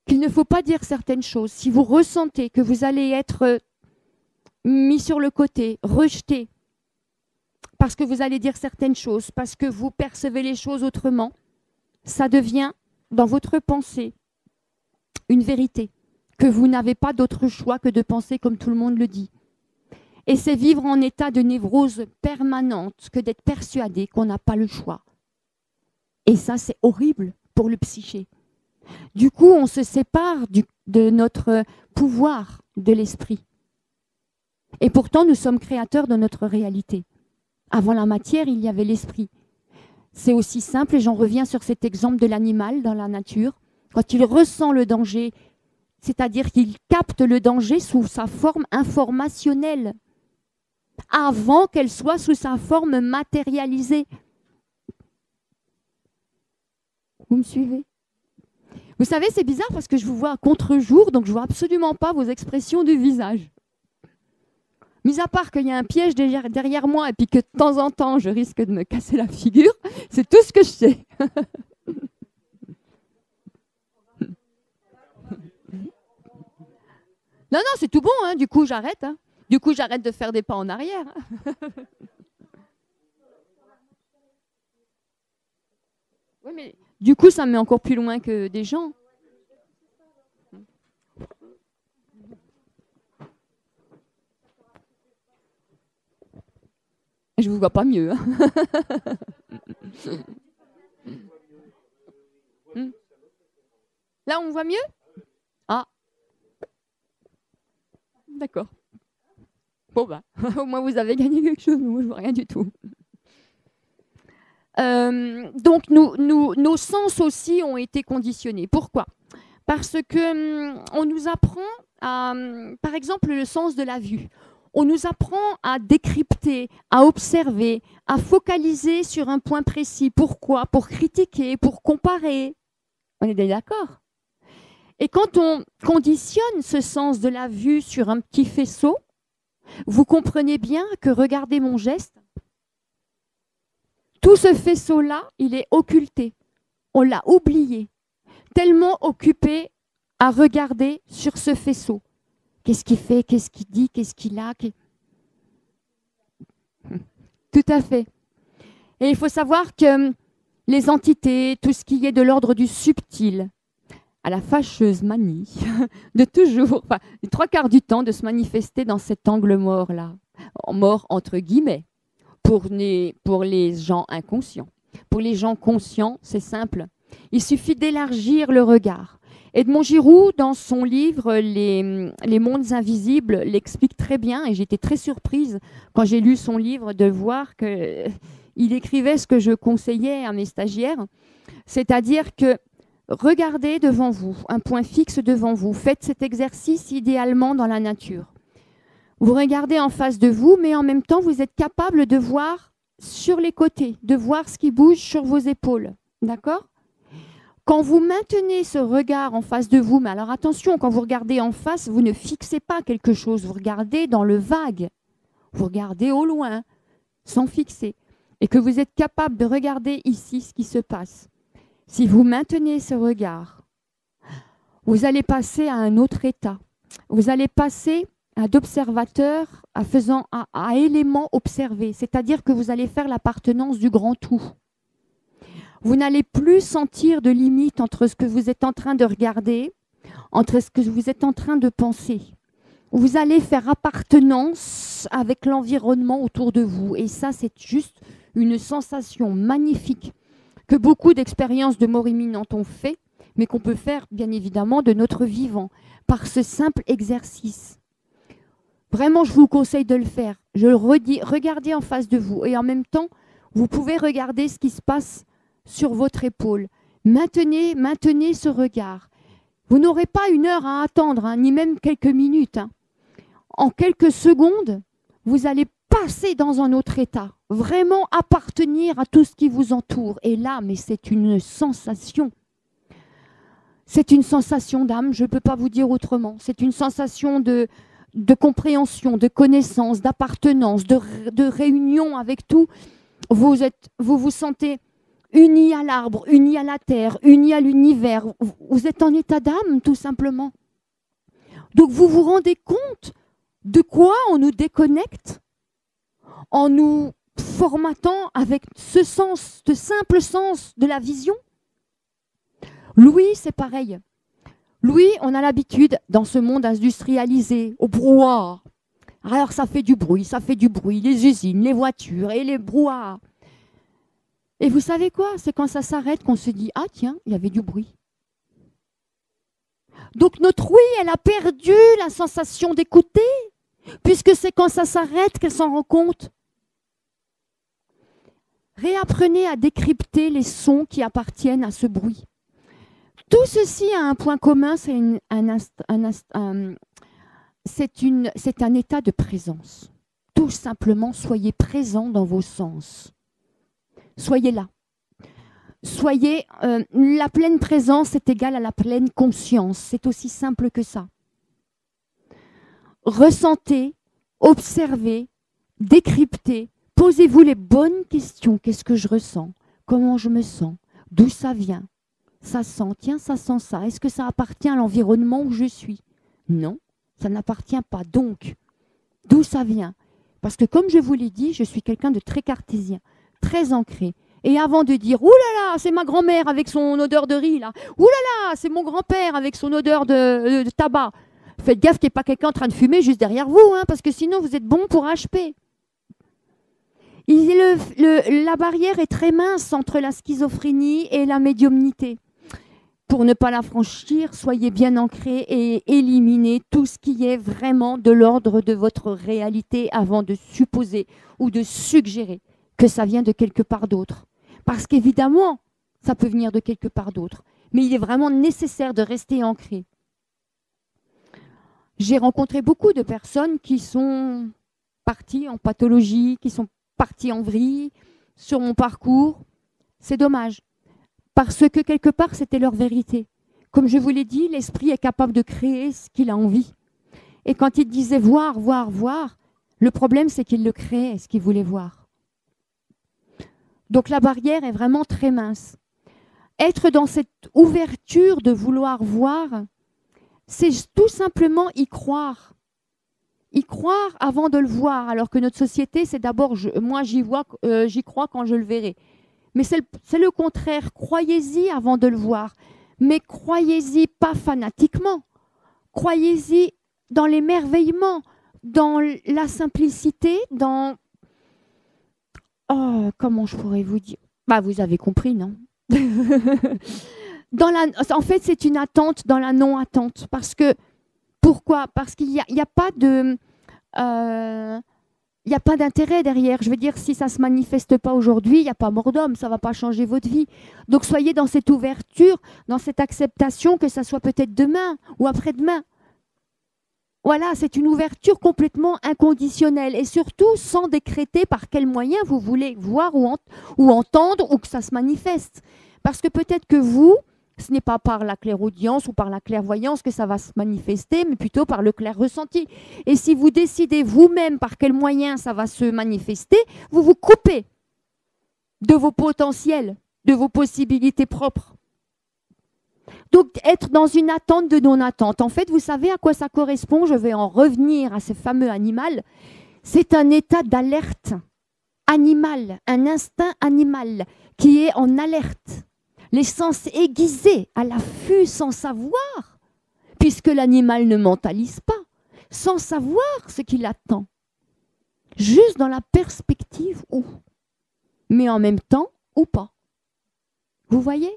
qu'il ne faut pas dire certaines choses, si vous ressentez que vous allez être mis sur le côté, rejeté, parce que vous allez dire certaines choses, parce que vous percevez les choses autrement, ça devient, dans votre pensée, une vérité, que vous n'avez pas d'autre choix que de penser comme tout le monde le dit. Et c'est vivre en état de névrose permanente que d'être persuadé qu'on n'a pas le choix. Et ça, c'est horrible pour le psyché. Du coup, on se sépare de notre pouvoir de l'esprit. Et pourtant, nous sommes créateurs de notre réalité. Avant la matière, il y avait l'esprit. C'est aussi simple, et j'en reviens sur cet exemple de l'animal dans la nature. Quand il ressent le danger, c'est-à-dire qu'il capte le danger sous sa forme informationnelle, avant qu'elle soit sous sa forme matérialisée. Vous me suivez? Vous savez, c'est bizarre parce que je vous vois à contre-jour, donc je ne vois absolument pas vos expressions du visage. Mis à part qu'il y a un piège derrière moi et puis que de temps en temps, je risque de me casser la figure, c'est tout ce que je sais. Non, c'est tout bon, hein. Du coup, j'arrête. Hein. Du coup, j'arrête de faire des pas en arrière. Oui, mais du coup, ça me met encore plus loin que des gens. Je ne vous vois pas mieux. Hein. Là, on me voit mieux? Ah. D'accord. Bon, au moins, vous avez gagné quelque chose, mais moi, je ne vois rien du tout. Donc, nos sens aussi ont été conditionnés. Pourquoi? Parce que on nous apprend, par exemple, le sens de la vue. On nous apprend à décrypter, à observer, à focaliser sur un point précis. Pourquoi? Pour critiquer, pour comparer. On est d'accord? Et quand on conditionne ce sens de la vue sur un petit faisceau, vous comprenez bien que, regardez mon geste, tout ce faisceau-là, il est occulté. On l'a oublié, tellement occupé à regarder sur ce faisceau. Qu'est-ce qu'il fait? Qu'est-ce qu'il dit? Qu'est-ce qu'il a? Tout à fait. Et il faut savoir que les entités, tout ce qui est de l'ordre du subtil, a la fâcheuse manie de toujours, les 3/4 du temps, de se manifester dans cet angle mort-là. Mort entre guillemets. Pour les gens inconscients. Pour les gens conscients, c'est simple. Il suffit d'élargir le regard. Edmond Giroux, dans son livre Les mondes invisibles, l'explique très bien, et j'étais très surprise quand j'ai lu son livre de voir qu'il écrivait ce que je conseillais à mes stagiaires, c'est-à-dire que regardez devant vous, un point fixe devant vous, faites cet exercice idéalement dans la nature. Vous regardez en face de vous, mais en même temps, vous êtes capable de voir sur les côtés, de voir ce qui bouge sur vos épaules. D'accord? Quand vous maintenez ce regard en face de vous, mais alors attention, quand vous regardez en face, vous ne fixez pas quelque chose, vous regardez dans le vague, vous regardez au loin, sans fixer, et que vous êtes capable de regarder ici ce qui se passe. Si vous maintenez ce regard, vous allez passer à un autre état. Vous allez passer d'observateur à élément observé, c'est-à-dire que vous allez faire l'appartenance du grand tout. Vous n'allez plus sentir de limite entre ce que vous êtes en train de regarder, entre ce que vous êtes en train de penser. Vous allez faire appartenance avec l'environnement autour de vous. Et ça, c'est juste une sensation magnifique que beaucoup d'expériences de mort imminente ont fait, mais qu'on peut faire, bien évidemment, de notre vivant, par ce simple exercice. Vraiment, je vous conseille de le faire. Je le redis, regardez en face de vous. Et en même temps, vous pouvez regarder ce qui se passe sur votre épaule. Maintenez ce regard. Vous n'aurez pas une heure à attendre, hein, ni même quelques minutes. Hein. En quelques secondes, vous allez passer dans un autre état. Vraiment appartenir à tout ce qui vous entoure. Et là, mais c'est une sensation. C'est une sensation d'âme, je ne peux pas vous dire autrement. C'est une sensation de compréhension, de connaissance, d'appartenance, de réunion avec tout. Vous vous sentez unis à l'arbre, unis à la terre, unis à l'univers. Vous êtes en état d'âme, tout simplement. Donc vous vous rendez compte de quoi on nous déconnecte en nous formatant avec ce simple sens de la vision. Louis, c'est pareil. Louis, on a l'habitude, dans ce monde industrialisé, au brouhaha. Alors ça fait du bruit, les usines, les voitures et les brouhahas. Et vous savez quoi? C'est quand ça s'arrête qu'on se dit « Ah tiens, il y avait du bruit ». Donc notre oui, elle a perdu la sensation d'écouter, puisque c'est quand ça s'arrête qu'elle s'en rend compte. Réapprenez à décrypter les sons qui appartiennent à ce bruit. Tout ceci a un point commun, c'est un état de présence. Tout simplement, soyez présent dans vos sens. Soyez là. Soyez, la pleine présence est égale à la pleine conscience. C'est aussi simple que ça. Ressentez, observez, décryptez, posez-vous les bonnes questions. Qu'est-ce que je ressens? Comment je me sens? D'où ça vient? Ça sent, tiens, ça sent ça. Est-ce que ça appartient à l'environnement où je suis? Non, ça n'appartient pas. Donc, d'où ça vient? Parce que comme je vous l'ai dit, je suis quelqu'un de très cartésien, très ancré. Et avant de dire « Ouh là là, c'est ma grand-mère avec son odeur de riz, là. Ouh là là, c'est mon grand-père avec son odeur de tabac. » Faites gaffe qu'il n'y ait pas quelqu'un en train de fumer juste derrière vous, hein, parce que sinon vous êtes bon pour HP. La barrière est très mince entre la schizophrénie et la médiumnité. Pour ne pas la franchir, soyez bien ancrés et éliminez tout ce qui est vraiment de l'ordre de votre réalité avant de supposer ou de suggérer que ça vient de quelque part d'autre. Parce qu'évidemment, ça peut venir de quelque part d'autre. Mais il est vraiment nécessaire de rester ancré. J'ai rencontré beaucoup de personnes qui sont parties en pathologie, qui sont parties en vrille sur mon parcours. C'est dommage. Parce que quelque part, c'était leur vérité. Comme je vous l'ai dit, l'esprit est capable de créer ce qu'il a envie. Et quand il disait voir, voir, voir, le problème, c'est qu'il le créait, ce qu'il voulait voir. Donc la barrière est vraiment très mince. Être dans cette ouverture de vouloir voir, c'est tout simplement y croire. Y croire avant de le voir, alors que notre société, c'est d'abord, moi j'y crois quand je le verrai. Mais c'est le contraire, croyez-y avant de le voir. Mais croyez-y pas fanatiquement. Croyez-y dans l'émerveillement, dans la simplicité, dans... Oh, comment je pourrais vous dire? Bah, vous avez compris, non? En fait, c'est une attente dans la non-attente. Pourquoi? Parce qu'il n'y a pas de... il n'y a pas d'intérêt derrière. Je veux dire, si ça ne se manifeste pas aujourd'hui, il n'y a pas mort d'homme, ça ne va pas changer votre vie. Donc soyez dans cette ouverture, dans cette acceptation que ça soit peut-être demain ou après-demain. Voilà, c'est une ouverture complètement inconditionnelle et surtout sans décréter par quels moyens vous voulez voir ou entendre ou que ça se manifeste. Parce que peut-être que vous, ce n'est pas par la clairaudience ou par la clairvoyance que ça va se manifester, mais plutôt par le clair ressenti. Et si vous décidez vous-même par quels moyens ça va se manifester, vous vous coupez de vos potentiels, de vos possibilités propres. Donc, être dans une attente de non-attente. En fait, vous savez à quoi ça correspond? Je vais en revenir à ce fameux animal. C'est un état d'alerte animal, un instinct animal qui est en alerte. Les sens aiguisés, à l'affût sans savoir, puisque l'animal ne mentalise pas, sans savoir ce qu'il attend. Juste dans la perspective où, mais en même temps ou pas. Vous voyez?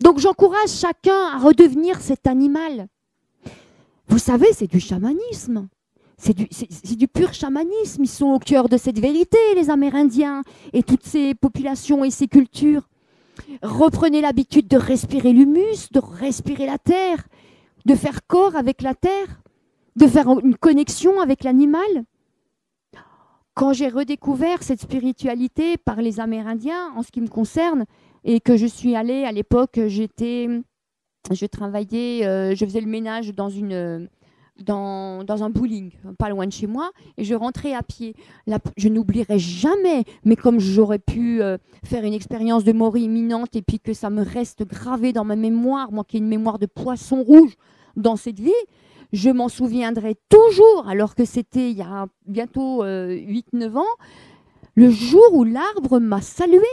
Donc j'encourage chacun à redevenir cet animal. Vous savez, c'est du chamanisme. C'est du pur chamanisme. Ils sont au cœur de cette vérité, les Amérindiens et toutes ces populations et ces cultures. Reprenez l'habitude de respirer l'humus, de respirer la terre, de faire corps avec la terre, de faire une connexion avec l'animal. Quand j'ai redécouvert cette spiritualité par les Amérindiens, en ce qui me concerne, et que je suis allée à l'époque, je travaillais, je faisais le ménage dans un bowling, pas loin de chez moi, et je rentrais à pied. Là, je n'oublierai jamais, mais comme j'aurais pu faire une expérience de mort imminente et puis que ça me reste gravé dans ma mémoire, moi qui ai une mémoire de poisson rouge dans cette vie, je m'en souviendrai toujours, alors que c'était il y a bientôt 8-9 ans, le jour où l'arbre m'a salué.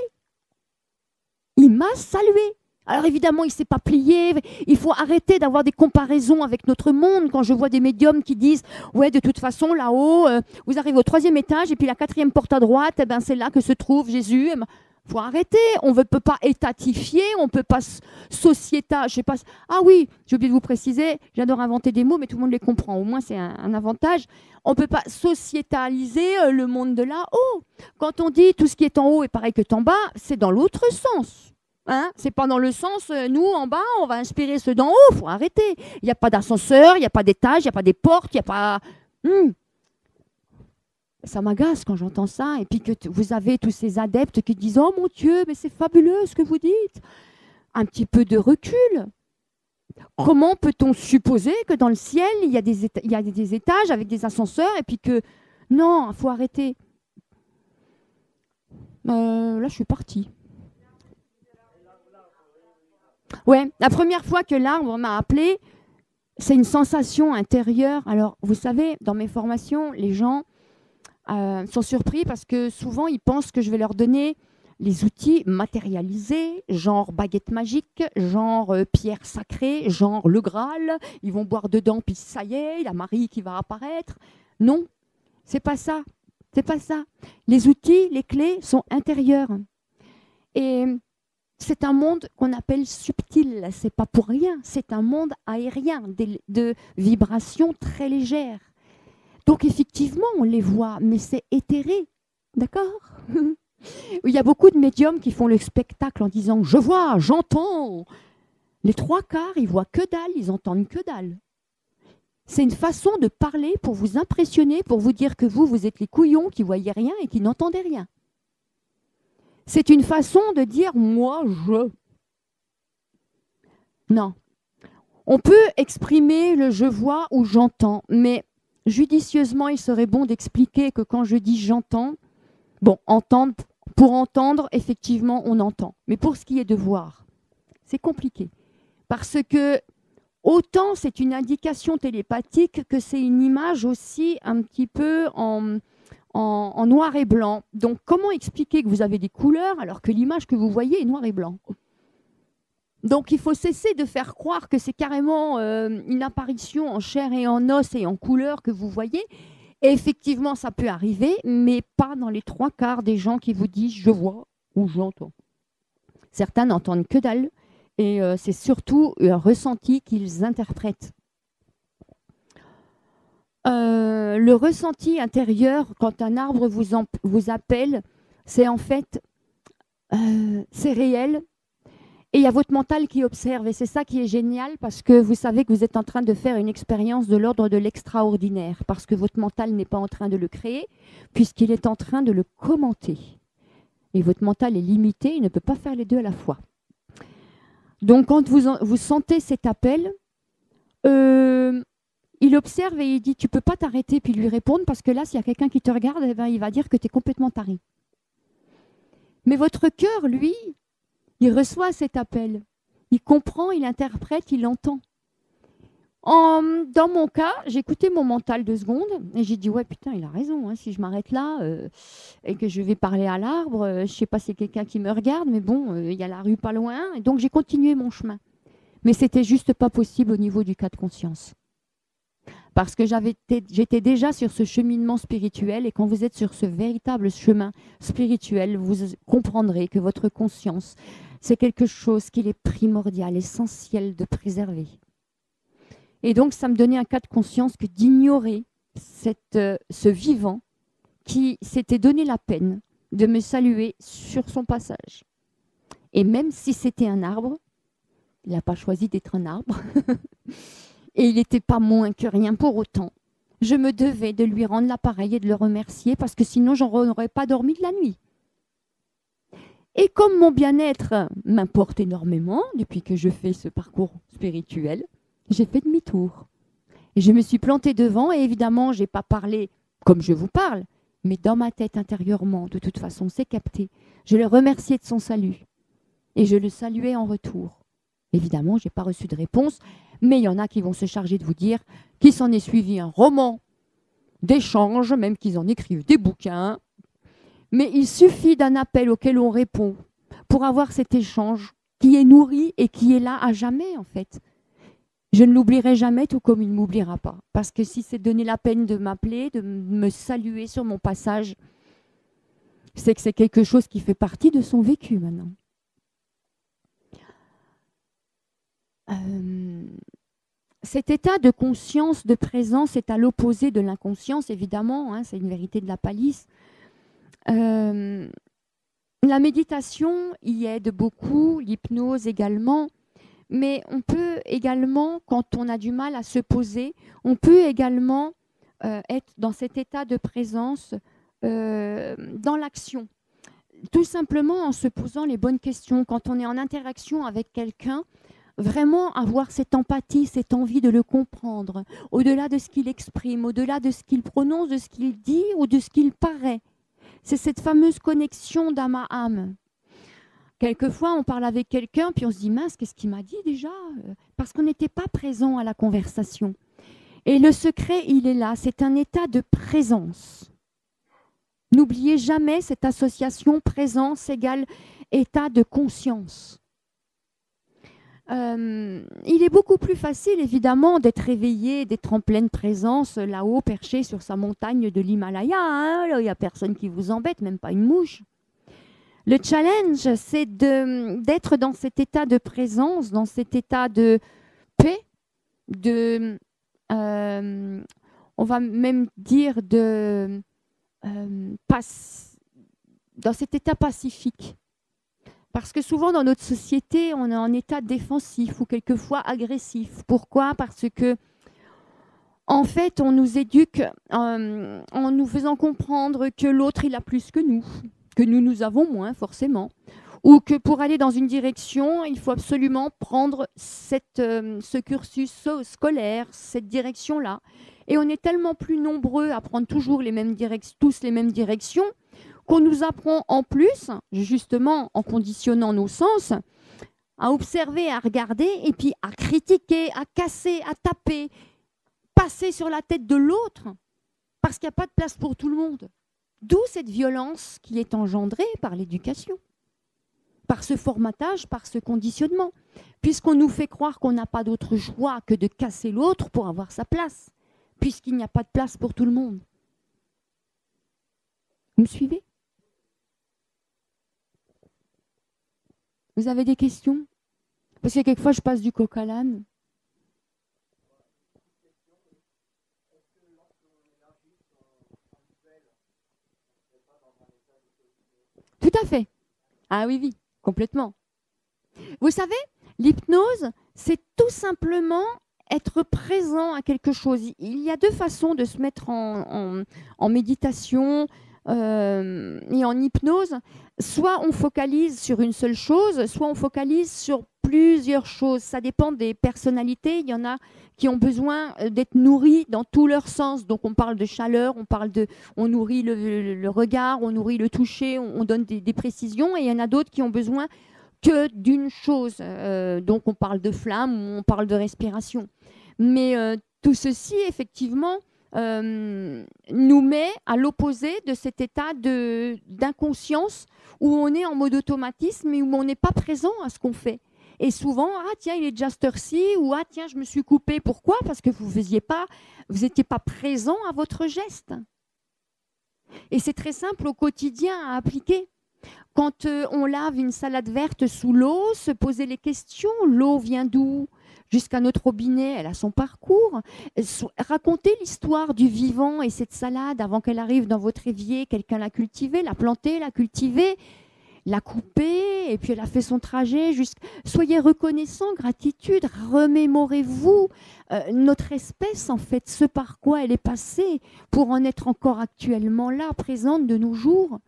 Il m'a salué. Alors évidemment, il ne s'est pas plié. Il faut arrêter d'avoir des comparaisons avec notre monde. Quand je vois des médiums qui disent « Ouais, de toute façon, là-haut, vous arrivez au 3e étage et puis la 4e porte à droite, eh ben, c'est là que se trouve Jésus. » Il faut arrêter. On ne peut pas étatifier, on ne peut pas sociétal. Je sais pas. Ah oui, j'ai oublié de vous préciser, j'adore inventer des mots, mais tout le monde les comprend. Au moins, c'est un avantage. On ne peut pas sociétaliser le monde de là-haut. Quand on dit tout ce qui est en haut est pareil que en bas, c'est dans l'autre sens. Hein? C'est pas dans le sens, nous, en bas, on va inspirer ceux d'en haut. Il faut arrêter. Il n'y a pas d'ascenseur, il n'y a pas d'étage, il n'y a pas des portes, il n'y a pas... Ça m'agace quand j'entends ça. Et puis que vous avez tous ces adeptes qui disent « Oh mon Dieu, mais c'est fabuleux ce que vous dites !» Un petit peu de recul. Comment peut-on supposer que dans le ciel, il y a des étages avec des ascenseurs et puis que... Non, il faut arrêter. Là, je suis partie. Ouais, la première fois que l'arbre m'a appelé, c'est une sensation intérieure. Alors, vous savez, dans mes formations, les gens sont surpris parce que souvent, ils pensent que je vais leur donner les outils matérialisés, genre baguette magique, genre pierre sacrée, genre le Graal. Ils vont boire dedans, puis ça y est, la Marie qui va apparaître. Non, c'est pas ça. C'est pas ça. Les outils, les clés sont intérieures. Et c'est un monde qu'on appelle subtil. C'est pas pour rien. C'est un monde aérien, de vibrations très légères. Donc effectivement, on les voit, mais c'est éthéré. D'accord? Il y a beaucoup de médiums qui font le spectacle en disant « Je vois, j'entends ». Les 3/4, ils voient que dalle, ils entendent que dalle. C'est une façon de parler pour vous impressionner, pour vous dire que vous êtes les couillons qui ne voyaient rien et qui n'entendaient rien. C'est une façon de dire « moi, je ». Non. On peut exprimer le « je vois » ou « j'entends », mais judicieusement, il serait bon d'expliquer que quand je dis « j'entends », bon, entendre, pour entendre, effectivement, on entend. Mais pour ce qui est de voir, c'est compliqué. Parce que autant c'est une indication télépathique que c'est une image aussi un petit peu en noir et blanc. Donc, comment expliquer que vous avez des couleurs alors que l'image que vous voyez est noir et blanc? Donc, il faut cesser de faire croire que c'est carrément une apparition en chair et en os et en couleur que vous voyez. Et effectivement, ça peut arriver, mais pas dans les 3/4 des gens qui vous disent « je vois » ou « j'entends ». Certains n'entendent que dalle et c'est surtout un ressenti qu'ils interprètent. Le ressenti intérieur, quand un arbre vous appelle, c'est en fait, c'est réel Et il y a votre mental qui observe. Et c'est ça qui est génial parce que vous savez que vous êtes en train de faire une expérience de l'ordre de l'extraordinaire. Parce que votre mental n'est pas en train de le créer, puisqu'il est en train de le commenter. Et votre mental est limité, il ne peut pas faire les deux à la fois. Donc quand vous sentez cet appel, il observe et il dit, tu ne peux pas t'arrêter puis lui répondre parce que là, s'il y a quelqu'un qui te regarde, eh ben, il va dire que tu es complètement taré. Mais votre cœur, lui, il reçoit cet appel. Il comprend, il interprète, il entend. Dans mon cas, j'ai écouté mon mental 2 secondes et j'ai dit, ouais, putain, il a raison. Hein, si je m'arrête là et que je vais parler à l'arbre, je ne sais pas si c'est quelqu'un qui me regarde, mais bon, il y a la rue pas loin. Et donc, j'ai continué mon chemin. Mais c'était juste pas possible au niveau du cas de conscience. Parce que j'étais déjà sur ce cheminement spirituel et quand vous êtes sur ce véritable chemin spirituel, vous comprendrez que votre conscience, c'est quelque chose qu'il est primordial, essentiel de préserver. Et donc, ça me donnait un cas de conscience que d'ignorer ce vivant qui s'était donné la peine de me saluer sur son passage. Et même si c'était un arbre, il n'a pas choisi d'être un arbre, et il n'était pas moins que rien pour autant. Je me devais de lui rendre l'appareil et de le remercier parce que sinon, je n'aurais pas dormi de la nuit. Et comme mon bien-être m'importe énormément depuis que je fais ce parcours spirituel, j'ai fait demi-tour. Et je me suis plantée devant et évidemment, je n'ai pas parlé comme je vous parle, mais dans ma tête intérieurement, de toute façon, c'est capté. Je le remerciais de son salut et je le saluais en retour. Évidemment, je n'ai pas reçu de réponse, mais il y en a qui vont se charger de vous dire qu'il s'en est suivi un roman d'échange, même qu'ils en écrivent des bouquins. Mais il suffit d'un appel auquel on répond pour avoir cet échange qui est nourri et qui est là à jamais, en fait. Je ne l'oublierai jamais, tout comme il ne m'oubliera pas. Parce que si c'est donner la peine de m'appeler, de me saluer sur mon passage, c'est que c'est quelque chose qui fait partie de son vécu maintenant. Cet état de conscience, de présence, est à l'opposé de l'inconscience, évidemment, hein, c'est une vérité de la palisse. La méditation y aide beaucoup, l'hypnose également, mais on peut également, quand on a du mal à se poser, on peut également être dans cet état de présence dans l'action. Tout simplement en se posant les bonnes questions. Quand on est en interaction avec quelqu'un, vraiment avoir cette empathie, cette envie de le comprendre, au-delà de ce qu'il exprime, au-delà de ce qu'il prononce, de ce qu'il dit ou de ce qu'il paraît. C'est cette fameuse connexion d'âme à âme. Quelquefois, on parle avec quelqu'un, puis on se dit, mince, qu'est-ce qu'il m'a dit déjà? Parce qu'on n'était pas présent à la conversation. Et le secret, il est là, c'est un état de présence. N'oubliez jamais cette association présence égale état de conscience. Il est beaucoup plus facile, évidemment, d'être éveillé, d'être en pleine présence, là-haut, perché sur sa montagne de l'Himalaya. Hein, là, il n'y a personne qui vous embête, même pas une mouche. Le challenge, c'est d'être dans cet état de présence, dans cet état de paix, on va même dire dans cet état pacifique. Parce que souvent dans notre société, on est en état défensif ou quelquefois agressif. Pourquoi? Parce que, en fait, on nous éduque en nous faisant comprendre que l'autre, il a plus que nous avons moins, forcément. Ou que pour aller dans une direction, il faut absolument prendre ce cursus scolaire, cette direction-là. Et on est tellement plus nombreux à prendre tous les mêmes directions, qu'on nous apprend en plus, justement en conditionnant nos sens, à observer, à regarder, et puis à critiquer, à casser, à taper, passer sur la tête de l'autre, parce qu'il n'y a pas de place pour tout le monde. D'où cette violence qui est engendrée par l'éducation, par ce formatage, par ce conditionnement, puisqu'on nous fait croire qu'on n'a pas d'autre choix que de casser l'autre pour avoir sa place, puisqu'il n'y a pas de place pour tout le monde. Vous me suivez ? Vous avez des questions? Parce que quelquefois, je passe du coq à l'âne. Tout à fait. Ah oui, oui, complètement. Vous savez, l'hypnose, c'est tout simplement être présent à quelque chose. Il y a deux façons de se mettre en méditation et en hypnose. Soit on focalise sur une seule chose, soit on focalise sur plusieurs choses. Ça dépend des personnalités. Il y en a qui ont besoin d'être nourris dans tous leurs sens. Donc on parle de chaleur, on nourrit le regard, on nourrit le toucher, on donne des précisions. Et il y en a d'autres qui ont besoin que d'une chose. Donc on parle de flamme ou on parle de respiration. Mais tout ceci, effectivement, nous met à l'opposé de cet état d'inconscience où on est en mode automatisme et où on n'est pas présent à ce qu'on fait. Et souvent, ah tiens, il est déjà cette heure-ci, ou ah tiens, je me suis coupé. Pourquoi? Parce que vous n'étiez pas présent à votre geste. Et c'est très simple au quotidien à appliquer. Quand on lave une salade verte sous l'eau, se poser les questions, l'eau vient d'où? Jusqu'à notre robinet, elle a son parcours. Racontez l'histoire du vivant et cette salade avant qu'elle arrive dans votre évier. Quelqu'un l'a cultivée, l'a plantée, l'a cultivée, l'a coupée, et puis elle a fait son trajet. Soyez reconnaissants, gratitude, remémorez-vous notre espèce, en fait, ce par quoi elle est passée pour en être encore actuellement là, présente de nos jours.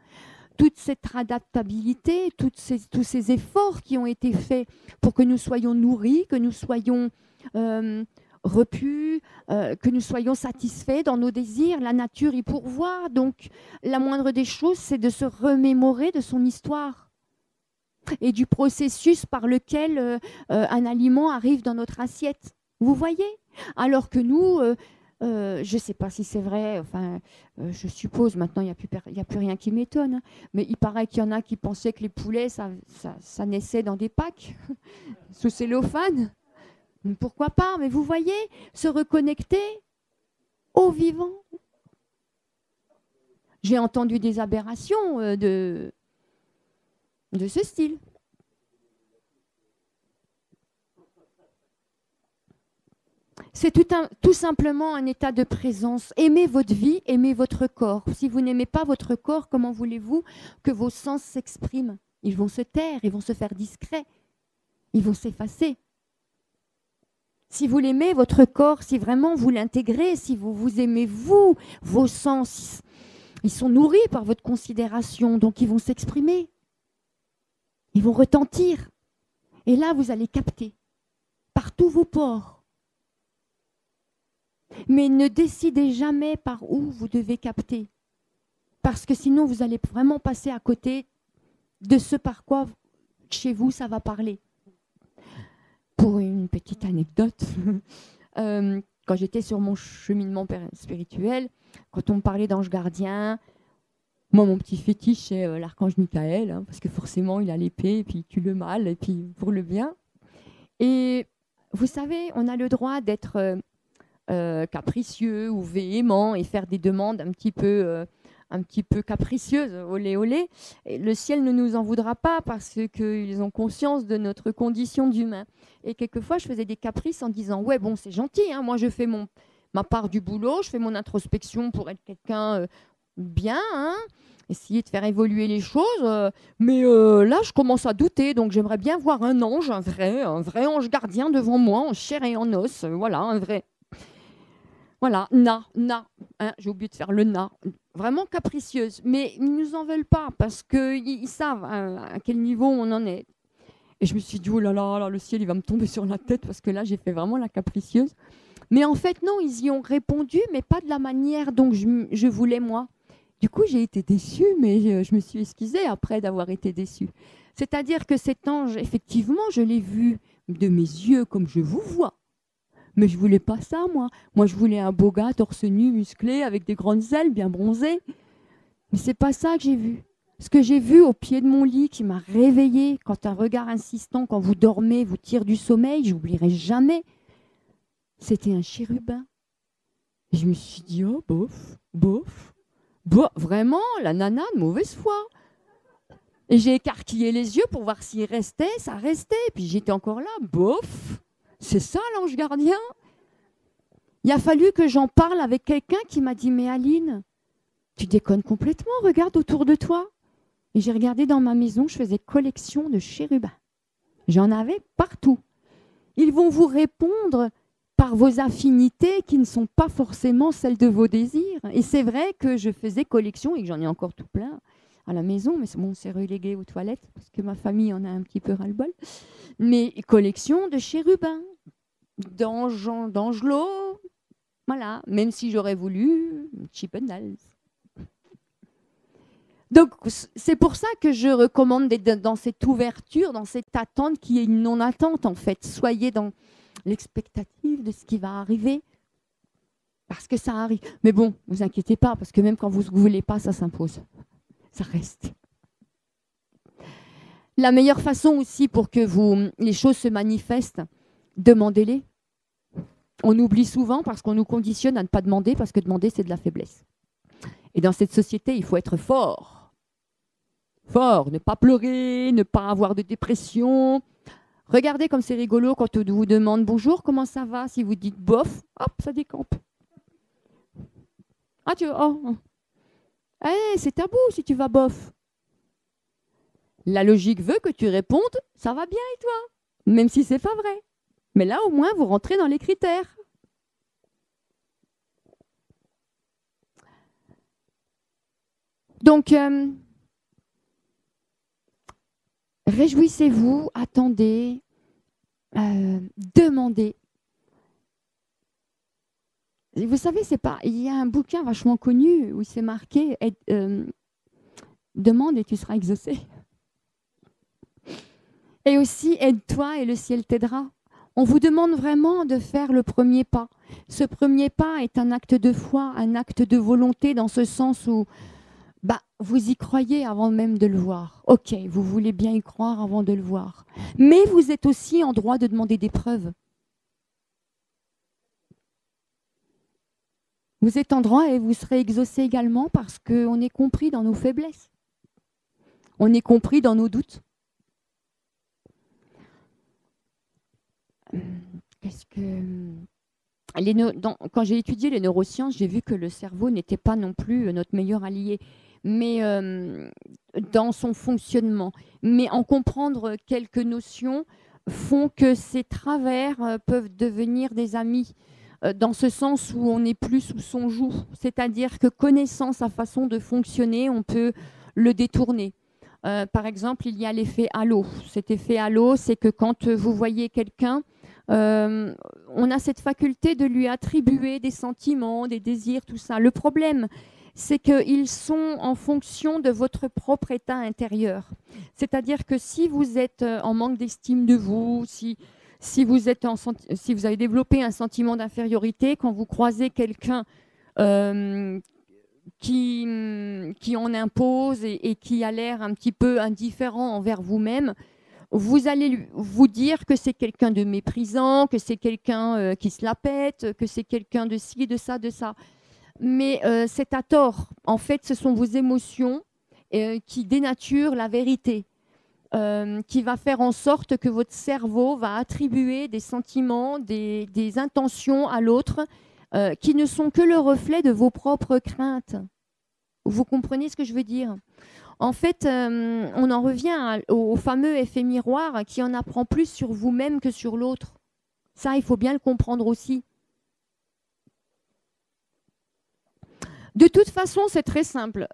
Toute cette adaptabilité, tous ces efforts qui ont été faits pour que nous soyons nourris, que nous soyons repus, que nous soyons satisfaits dans nos désirs. La nature y pourvoit. Donc, la moindre des choses, c'est de se remémorer de son histoire et du processus par lequel un aliment arrive dans notre assiette. Vous voyez? Alors que nous... je ne sais pas si c'est vrai, enfin, je suppose, maintenant il n'y a plus rien qui m'étonne, mais il paraît qu'il y en a qui pensaient que les poulets, ça naissait dans des packs, sous cellophane. Pourquoi pas? Mais vous voyez, se reconnecter au vivant. J'ai entendu des aberrations de ce style. C'est tout simplement un état de présence. Aimez votre vie, aimez votre corps. Si vous n'aimez pas votre corps, comment voulez-vous que vos sens s'expriment? Ils vont se taire, ils vont se faire discrets, ils vont s'effacer. Si vous l'aimez, votre corps, si vraiment vous l'intégrez, si vous vous aimez vous, vos sens, ils sont nourris par votre considération, donc ils vont s'exprimer. Ils vont retentir. Et là, vous allez capter par tous vos pores. Mais ne décidez jamais par où vous devez capter. Parce que sinon, vous allez vraiment passer à côté de ce par quoi, chez vous, ça va parler. Pour une petite anecdote, quand j'étais sur mon cheminement spirituel, quand on me parlait d'ange gardien, moi, mon petit fétiche, c'est l'archange Michael, hein, parce que forcément, il a l'épée, et puis il tue le mal, et puis pour le bien. Et vous savez, on a le droit d'être... capricieux ou véhément et faire des demandes un petit peu capricieuses, olé olé. Et le ciel ne nous en voudra pas parce qu'ils ont conscience de notre condition d'humain. Et quelquefois, je faisais des caprices en disant « Ouais, bon, c'est gentil, hein, moi je fais ma part du boulot, je fais mon introspection pour être quelqu'un bien, hein, essayer de faire évoluer les choses, mais là, je commence à douter, donc j'aimerais bien voir un ange, un vrai ange gardien devant moi, en chair et en os, voilà, un vrai. » Voilà, hein, j'ai oublié de faire le na. Vraiment capricieuse. Mais ils ne nous en veulent pas parce qu'ils savent à quel niveau on en est. Et je me suis dit, oh là là, le ciel, il va me tomber sur la tête parce que là, j'ai fait vraiment la capricieuse. Mais en fait, non, ils y ont répondu, mais pas de la manière dont je voulais, moi. Du coup, j'ai été déçue, mais je me suis excusée après d'avoir été déçue. C'est-à-dire que cet ange, effectivement, je l'ai vu de mes yeux comme je vous vois. Mais je voulais pas ça, moi. Moi, je voulais un beau gars, torse nu, musclé, avec des grandes ailes, bien bronzé. Mais c'est pas ça que j'ai vu. Ce que j'ai vu au pied de mon lit, qui m'a réveillée, quand un regard insistant, quand vous dormez, vous tire du sommeil, j'oublierai jamais, c'était un chérubin. Et je me suis dit, oh, bof, vraiment, la nana de mauvaise foi. Et j'ai écarquillé les yeux pour voir s'il restait, ça restait. Et puis j'étais encore là, bof. C'est ça l'ange gardien? Il a fallu que j'en parle avec quelqu'un qui m'a dit « Mais Aline, tu déconnes complètement, regarde autour de toi. » Et j'ai regardé dans ma maison, je faisais collection de chérubins. J'en avais partout. Ils vont vous répondre par vos affinités qui ne sont pas forcément celles de vos désirs. Et c'est vrai que je faisais collection et que j'en ai encore tout plein à la maison, mais bon, c'est relégué aux toilettes parce que ma famille en a un petit peu ras-le-bol. Mais collection de chérubins, d'angelots, voilà, même si j'aurais voulu Chippendales. Donc, c'est pour ça que je recommande d'être dans cette ouverture, dans cette attente qui est une non-attente, en fait. Soyez dans l'expectative de ce qui va arriver, parce que ça arrive. Mais bon, ne vous inquiétez pas, parce que même quand vous ne voulez pas, ça s'impose. Ça reste. La meilleure façon aussi pour que les choses se manifestent, demandez-les. On oublie souvent parce qu'on nous conditionne à ne pas demander, parce que demander, c'est de la faiblesse. Et dans cette société, il faut être fort. Fort, ne pas pleurer, ne pas avoir de dépression. Regardez comme c'est rigolo quand on vous demande bonjour, comment ça va? Si vous dites bof, hop, ça décampe. Ah, c'est tabou si tu vas bof. La logique veut que tu répondes, ça va bien et toi? Même si c'est pas vrai. Mais là, au moins, vous rentrez dans les critères. Donc, réjouissez-vous, attendez, demandez. Vous savez, il y a un bouquin vachement connu où c'est marqué demande et tu seras exaucé. Et aussi, aide-toi et le ciel t'aidera. On vous demande vraiment de faire le premier pas. Ce premier pas est un acte de foi, un acte de volonté dans ce sens où vous y croyez avant même de le voir. Ok, vous voulez bien y croire avant de le voir. Mais vous êtes aussi en droit de demander des preuves. Vous êtes en droit et vous serez exaucé également parce qu'on est compris dans nos faiblesses. On est compris dans nos doutes. Quand j'ai étudié les neurosciences, j'ai vu que le cerveau n'était pas non plus notre meilleur allié, mais dans son fonctionnement. Mais en comprendre quelques notions font que ces travers peuvent devenir des amis, dans ce sens où on n'est plus sous son joug. C'est-à-dire que connaissant sa façon de fonctionner, on peut le détourner. Par exemple, il y a l'effet halo. Cet effet halo, c'est que quand vous voyez quelqu'un, on a cette faculté de lui attribuer des sentiments, des désirs, tout ça. Le problème, c'est qu'ils sont en fonction de votre propre état intérieur. C'est-à-dire que si vous êtes en manque d'estime de vous, si vous avez développé un sentiment d'infériorité, quand vous croisez quelqu'un qui en impose et qui a l'air un petit peu indifférent envers vous-même, vous allez vous dire que c'est quelqu'un de méprisant, que c'est quelqu'un qui se la pète, que c'est quelqu'un de ci, de ça, de ça. Mais c'est à tort. En fait, ce sont vos émotions qui dénaturent la vérité, qui va faire en sorte que votre cerveau va attribuer des sentiments, des intentions à l'autre qui ne sont que le reflet de vos propres craintes. Vous comprenez ce que je veux dire? En fait, on en revient au fameux effet miroir qui en apprend plus sur vous-même que sur l'autre. Ça, il faut bien le comprendre aussi. De toute façon, c'est très simple.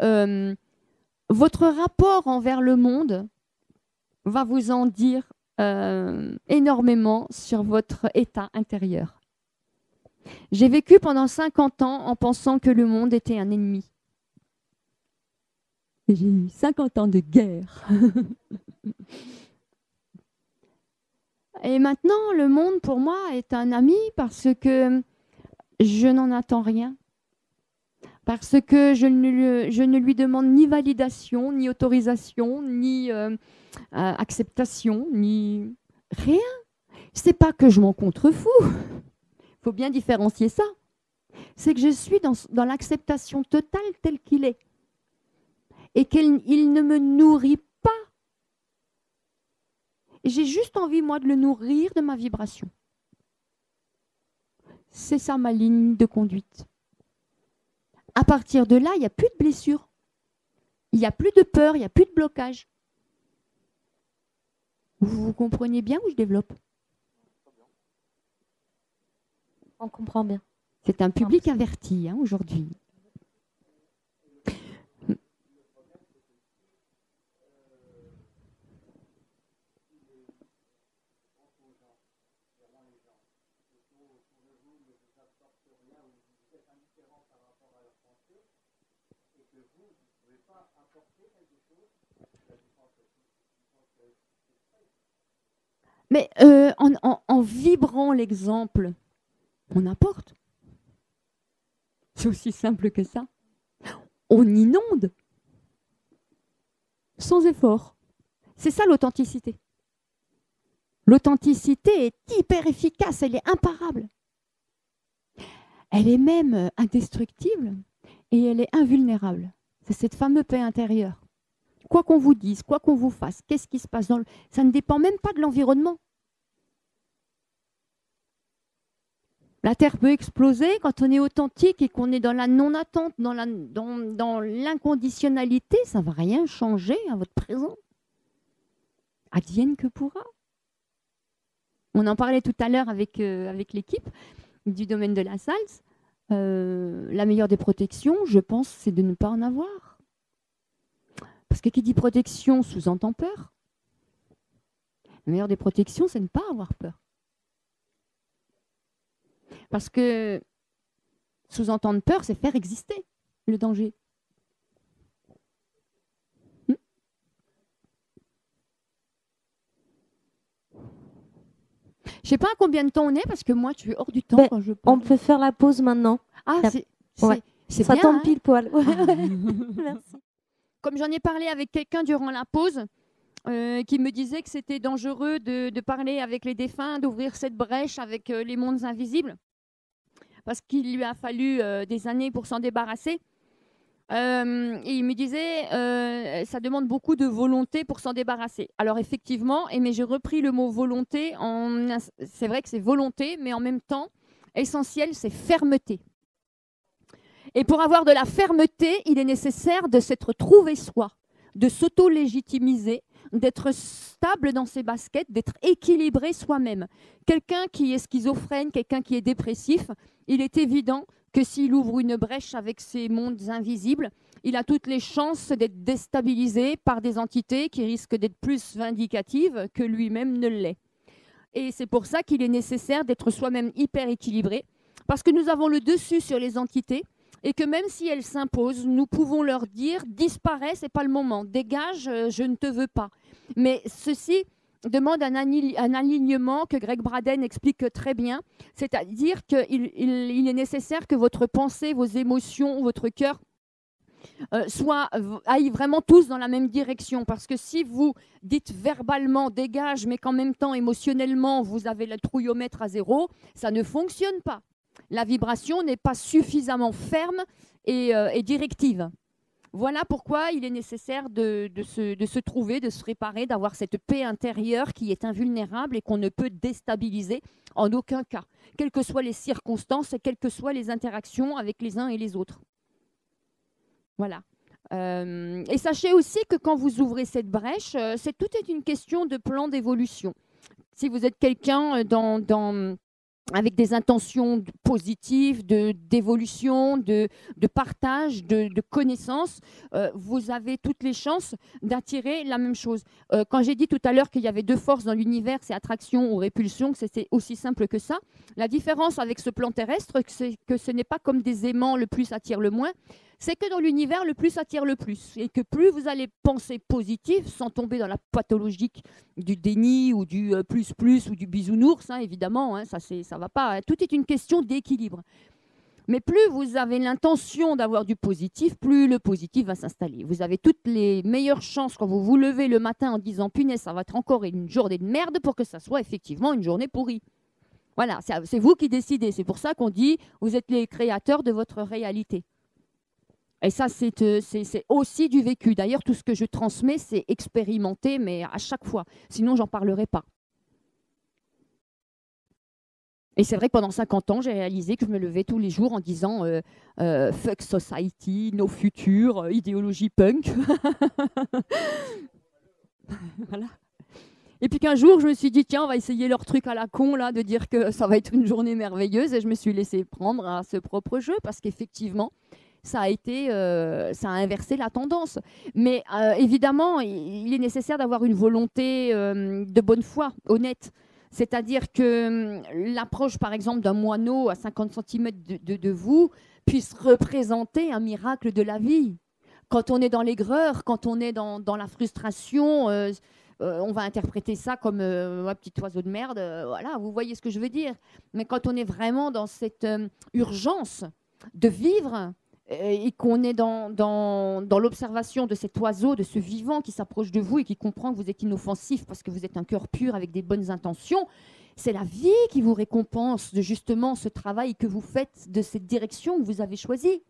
Votre rapport envers le monde va vous en dire énormément sur votre état intérieur. J'ai vécu pendant 50 ans en pensant que le monde était un ennemi. J'ai eu 50 ans de guerre. Et maintenant, le monde, pour moi, est un ami parce que je n'en attends rien. Parce que je ne lui demande ni validation, ni autorisation, ni acceptation, ni rien. C'est pas que je m'en contrefous. Il faut bien différencier ça. C'est que je suis dans l'acceptation totale telle qu'il est. Et qu'il ne me nourrit pas. J'ai juste envie, moi, de le nourrir de ma vibration. C'est ça ma ligne de conduite. À partir de là, il n'y a plus de blessure. Il n'y a plus de peur, il n'y a plus de blocage. Vous comprenez bien ou je développe? On comprend bien. C'est un public averti aujourd'hui. Mais en vibrant l'exemple, on apporte. C'est aussi simple que ça. On inonde sans effort. C'est ça l'authenticité. L'authenticité est hyper efficace, elle est imparable. Elle est même indestructible et elle est invulnérable. C'est cette fameuse paix intérieure. Quoi qu'on vous dise, quoi qu'on vous fasse, qu'est-ce qui se passe dans le... Ça ne dépend même pas de l'environnement. La Terre peut exploser quand on est authentique et qu'on est dans la non-attente, dans l'inconditionnalité. Ça ne va rien changer à votre présent. Advienne que pourra. On en parlait tout à l'heure avec l'équipe du domaine de la salse. La meilleure des protections, je pense, c'est de ne pas en avoir. Parce que qui dit protection sous-entend peur. La meilleure des protections, c'est de ne pas avoir peur. Parce que sous-entendre peur, c'est faire exister le danger. Je ne sais pas à combien de temps on est, parce que moi, je suis hors du temps quand je parle. On peut faire la pause maintenant. Ah, c'est ça bien, tombe pile poil. Merci. Comme j'en ai parlé avec quelqu'un durant la pause, qui me disait que c'était dangereux de parler avec les défunts, d'ouvrir cette brèche avec les mondes invisibles, parce qu'il lui a fallu des années pour s'en débarrasser. Et il me disait, ça demande beaucoup de volonté pour s'en débarrasser. Alors effectivement, mais j'ai repris le mot volonté. C'est vrai que c'est volonté, mais en même temps, essentiel, c'est fermeté. Et pour avoir de la fermeté, il est nécessaire de s'être trouvé soi, de s'auto-légitimiser, d'être stable dans ses baskets, d'être équilibré soi-même. Quelqu'un qui est schizophrène, quelqu'un qui est dépressif, il est évident que s'il ouvre une brèche avec ces mondes invisibles, il a toutes les chances d'être déstabilisé par des entités qui risquent d'être plus vindicatives que lui-même ne l'est. Et c'est pour ça qu'il est nécessaire d'être soi-même hyper équilibré, parce que nous avons le dessus sur les entités, et que même si elles s'imposent, nous pouvons leur dire « disparais, ce n'est pas le moment, dégage, je ne te veux pas ». Mais ceci demande un alignement que Greg Braden explique très bien, c'est-à-dire qu'il est nécessaire que votre pensée, vos émotions, votre cœur aillent vraiment tous dans la même direction. Parce que si vous dites verbalement « dégage », mais qu'en même temps, émotionnellement, vous avez le trouillomètre à 0, ça ne fonctionne pas. La vibration n'est pas suffisamment ferme et directive. Voilà pourquoi il est nécessaire de se trouver, de se réparer, d'avoir cette paix intérieure qui est invulnérable et qu'on ne peut déstabiliser en aucun cas, quelles que soient les circonstances et quelles que soient les interactions avec les uns et les autres. Voilà. Et sachez aussi que quand vous ouvrez cette brèche, tout est une question de plan d'évolution. Si vous êtes quelqu'un avec des intentions positives, d'évolution, de partage, de connaissances, vous avez toutes les chances d'attirer la même chose. Quand j'ai dit tout à l'heure qu'il y avait deux forces dans l'univers, c'est attraction ou répulsion, c'est aussi simple que ça. La différence avec ce plan terrestre, c'est que ce n'est pas comme des aimants, le plus attire le moins, c'est que dans l'univers, le plus attire le plus. Et que plus vous allez penser positif, sans tomber dans la pathologique du déni ou du plus ou du bisounours, évidemment, ça ne va pas. Tout est une question d'équilibre. Mais plus vous avez l'intention d'avoir du positif, plus le positif va s'installer. Vous avez toutes les meilleures chances quand vous vous levez le matin en disant « punaise, ça va être encore une journée de merde » pour que ça soit effectivement une journée pourrie. Voilà, c'est vous qui décidez. C'est pour ça qu'on dit « vous êtes les créateurs de votre réalité ». Et ça, c'est aussi du vécu. D'ailleurs, tout ce que je transmets, c'est expérimenté, mais à chaque fois. Sinon, j'en parlerai pas. Et c'est vrai que pendant 50 ans, j'ai réalisé que je me levais tous les jours en disant fuck society, no future, idéologie punk. Voilà. Et puis qu'un jour, je me suis dit, tiens, on va essayer leur truc à la con, là, de dire que ça va être une journée merveilleuse. Et je me suis laissée prendre à ce propre jeu parce qu'effectivement, ça a inversé la tendance. Mais évidemment, il est nécessaire d'avoir une volonté de bonne foi, honnête. C'est-à-dire que l'approche, par exemple, d'un moineau à 50 cm de vous puisse représenter un miracle de la vie. Quand on est dans l'aigreur, quand on est dans la frustration, on va interpréter ça comme un petit oiseau de merde. Voilà, vous voyez ce que je veux dire. Mais quand on est vraiment dans cette urgence de vivre et qu'on est dans l'observation de cet oiseau, de ce vivant qui s'approche de vous et qui comprend que vous êtes inoffensif parce que vous êtes un cœur pur avec des bonnes intentions, c'est la vie qui vous récompense de justement ce travail que vous faites, de cette direction que vous avez choisie.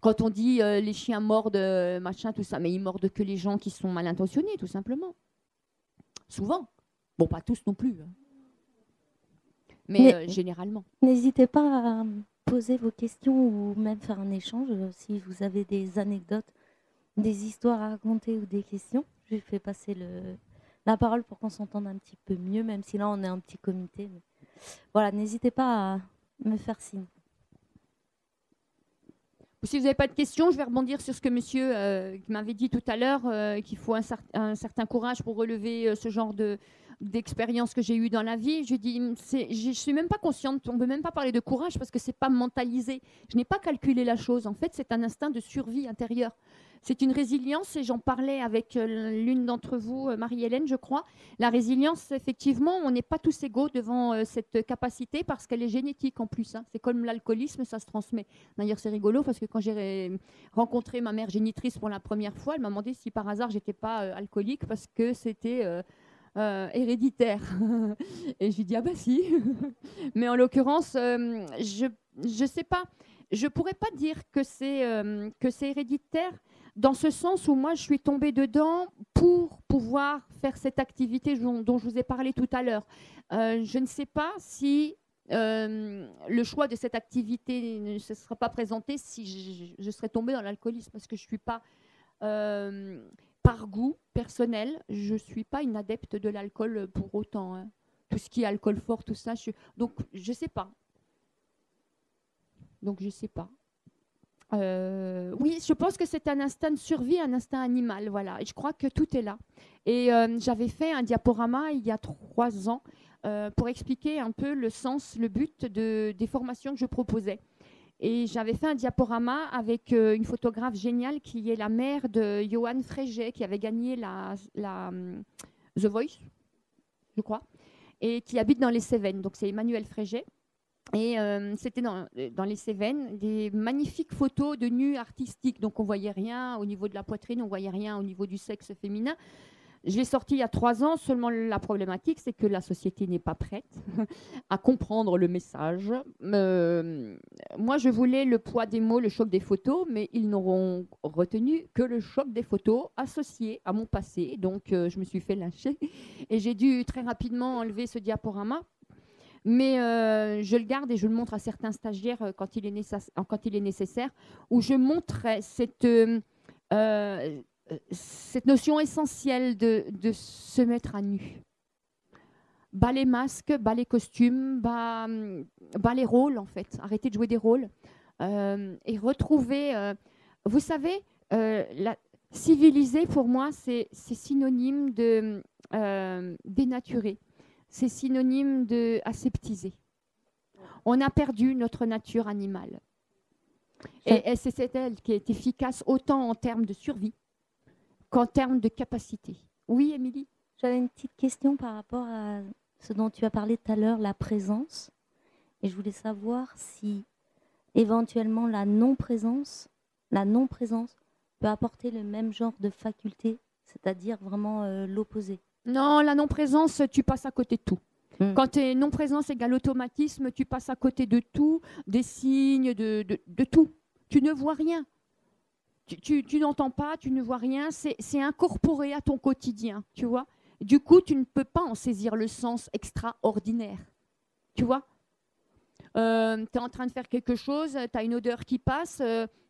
Quand on dit les chiens mordent, machin, tout ça, mais ils mordent que les gens qui sont mal intentionnés, tout simplement. Souvent. Bon, pas tous non plus, hein. Mais généralement. N'hésitez pas à poser vos questions ou même faire un échange si vous avez des anecdotes, des histoires à raconter ou des questions. Je vais faire passer la parole pour qu'on s'entende un petit peu mieux, même si là on est un petit comité. Mais voilà, n'hésitez pas à me faire signe. Si vous n'avez pas de questions, je vais rebondir sur ce que monsieur m'avait dit tout à l'heure, qu'il faut un certain courage pour relever ce genre d'expérience que j'ai eue dans la vie. Je dis, je ne suis même pas consciente, on ne peut même pas parler de courage parce que ce n'est pas mentalisé. Je n'ai pas calculé la chose. En fait, c'est un instinct de survie intérieure. C'est une résilience et j'en parlais avec l'une d'entre vous, Marie-Hélène, je crois. La résilience, effectivement, on n'est pas tous égaux devant cette capacité parce qu'elle est génétique en plus, hein. C'est comme l'alcoolisme, ça se transmet. D'ailleurs, c'est rigolo parce que quand j'ai rencontré ma mère génitrice pour la première fois, elle m'a demandé si par hasard j'étais pas alcoolique parce que c'était héréditaire. Et je lui dis ah bah si. Mais en l'occurrence, je sais pas. Je pourrais pas dire que c'est héréditaire dans ce sens où moi je suis tombée dedans pour pouvoir faire cette activité dont je vous ai parlé tout à l'heure. Je ne sais pas si le choix de cette activité ne se serait pas présenté si je serais tombée dans l'alcoolisme parce que je suis pas par goût personnel, je ne suis pas une adepte de l'alcool pour autant, hein. Tout ce qui est alcool fort, tout ça, donc je ne sais pas. Donc je ne sais pas. Oui, je pense que c'est un instinct de survie, un instinct animal, voilà. Et je crois que tout est là. Et j'avais fait un diaporama il y a 3 ans pour expliquer un peu le sens, le but des formations que je proposais. Et j'avais fait un diaporama avec une photographe géniale qui est la mère de Johan Fréget, qui avait gagné The Voice, je crois, et qui habite dans les Cévennes. Donc c'est Emmanuel Fréget. Et c'était dans les Cévennes, des magnifiques photos de nus artistiques. Donc on ne voyait rien au niveau de la poitrine, on ne voyait rien au niveau du sexe féminin. Je l'ai sorti il y a 3 ans, seulement la problématique, c'est que la société n'est pas prête à comprendre le message. Moi, je voulais le poids des mots, le choc des photos, mais ils n'auront retenu que le choc des photos associé à mon passé. Donc, je me suis fait lyncher et j'ai dû très rapidement enlever ce diaporama. Mais je le garde et je le montre à certains stagiaires quand il est nécessaire, où je montrais cette notion essentielle de se mettre à nu. Bas les masques, bas les costumes, bas les rôles en fait. Arrêtez de jouer des rôles et retrouver... vous savez, civilisé pour moi, c'est synonyme de dénaturé. C'est synonyme de aseptisé. On a perdu notre nature animale. Et c'est elle qui est efficace autant en termes de survie qu'en termes de capacité. Oui, Émilie ? J'avais une petite question par rapport à ce dont tu as parlé tout à l'heure, la présence. Et je voulais savoir si éventuellement la non-présence peut apporter le même genre de faculté, c'est-à-dire vraiment l'opposé. Non, la non-présence, tu passes à côté de tout. Quand tu es non-présence égale automatisme, tu passes à côté de tout, des signes, de tout. Tu ne vois rien. Tu n'entends pas, tu ne vois rien. C'est incorporé à ton quotidien, tu vois. Du coup, tu ne peux pas en saisir le sens extraordinaire. Tu vois, tu es en train de faire quelque chose, tu as une odeur qui passe.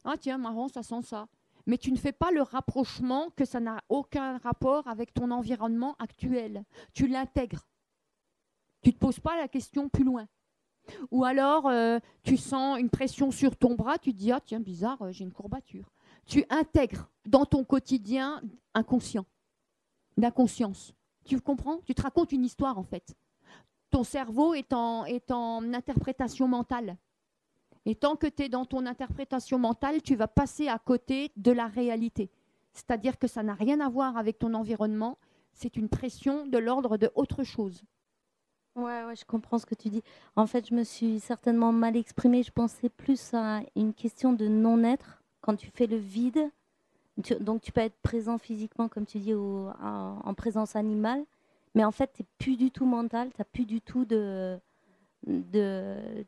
Ah tiens, marrant, ça sent ça. Mais tu ne fais pas le rapprochement que ça n'a aucun rapport avec ton environnement actuel. Tu l'intègres. Tu ne te poses pas la question plus loin. Ou alors, tu sens une pression sur ton bras, tu te dis, ah tiens, bizarre, j'ai une courbature. Tu intègres dans ton quotidien inconscient, d'inconscience. Tu comprends? Tu te racontes une histoire, en fait. Ton cerveau est en interprétation mentale. Et tant que tu es dans ton interprétation mentale, tu vas passer à côté de la réalité. C'est-à-dire que ça n'a rien à voir avec ton environnement, c'est une pression de l'ordre de autre chose. Ouais, je comprends ce que tu dis. En fait, je me suis certainement mal exprimée. Je pensais plus à une question de non-être. Quand tu fais le vide, donc tu peux être présent physiquement, comme tu dis, en présence animale, mais en fait, tu n'es plus du tout mental, tu n'as plus du tout tu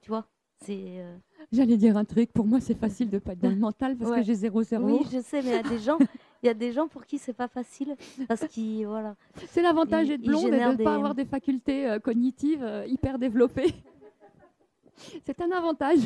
vois, c'est... J'allais dire un truc, pour moi c'est facile de ne pas être dans le mental parce que j'ai zéro cerveau. Oui, je sais, mais il y a des gens pour qui c'est pas facile parce qu'ils, voilà. C'est l'avantage d'être blonde et de ne pas avoir des facultés cognitives hyper développées. C'est un avantage.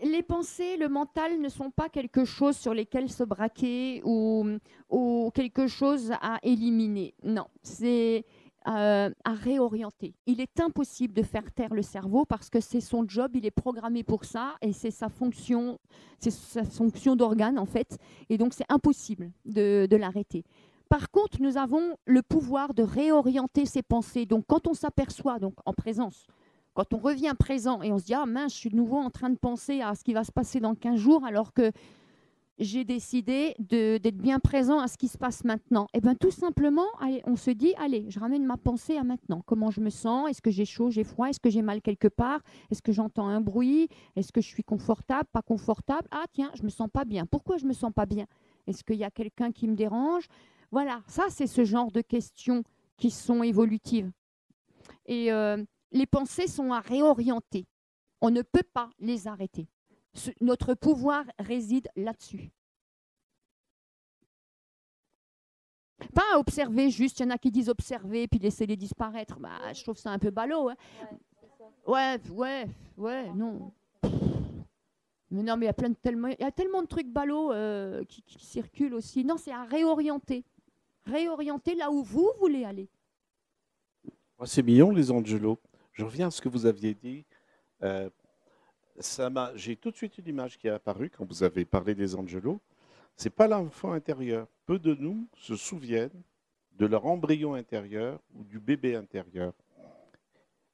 Les pensées, le mental ne sont pas quelque chose sur lesquels se braquer ou quelque chose à éliminer. Non, c'est à réorienter. Il est impossible de faire taire le cerveau parce que c'est son job, il est programmé pour ça et c'est sa fonction d'organe en fait. Et donc c'est impossible de l'arrêter. Par contre, nous avons le pouvoir de réorienter ses pensées. Donc quand on s'aperçoit, donc en présence, quand on revient présent et on se dit « Ah mince, je suis de nouveau en train de penser à ce qui va se passer dans 15 jours alors que j'ai décidé d'être bien présent à ce qui se passe maintenant. » Et bien tout simplement, allez, on se dit « Allez, je ramène ma pensée à maintenant. Comment je me sens? Est-ce que j'ai chaud, j'ai froid? Est-ce que j'ai mal quelque part? Est-ce que j'entends un bruit? Est-ce que je suis confortable, pas confortable? Ah tiens, je ne me sens pas bien. Pourquoi je ne me sens pas bien? Est-ce qu'il y a quelqu'un qui me dérange? » Voilà, ça c'est ce genre de questions qui sont évolutives. Et les pensées sont à réorienter. On ne peut pas les arrêter. Notre pouvoir réside là-dessus. Pas à observer juste, il y en a qui disent observer puis laisser les disparaître. Bah, je trouve ça un peu ballot. Hein. Ouais, non. Mais non, mais il y a tellement de trucs ballots qui circulent aussi. Non, c'est à réorienter. Réorienter là où vous voulez aller. C'est mignon, les angelos. Je reviens à ce que vous aviez dit. J'ai tout de suite une image qui est apparue quand vous avez parlé des angelos. Ce n'est pas l'enfant intérieur. Peu de nous se souviennent de leur embryon intérieur ou du bébé intérieur.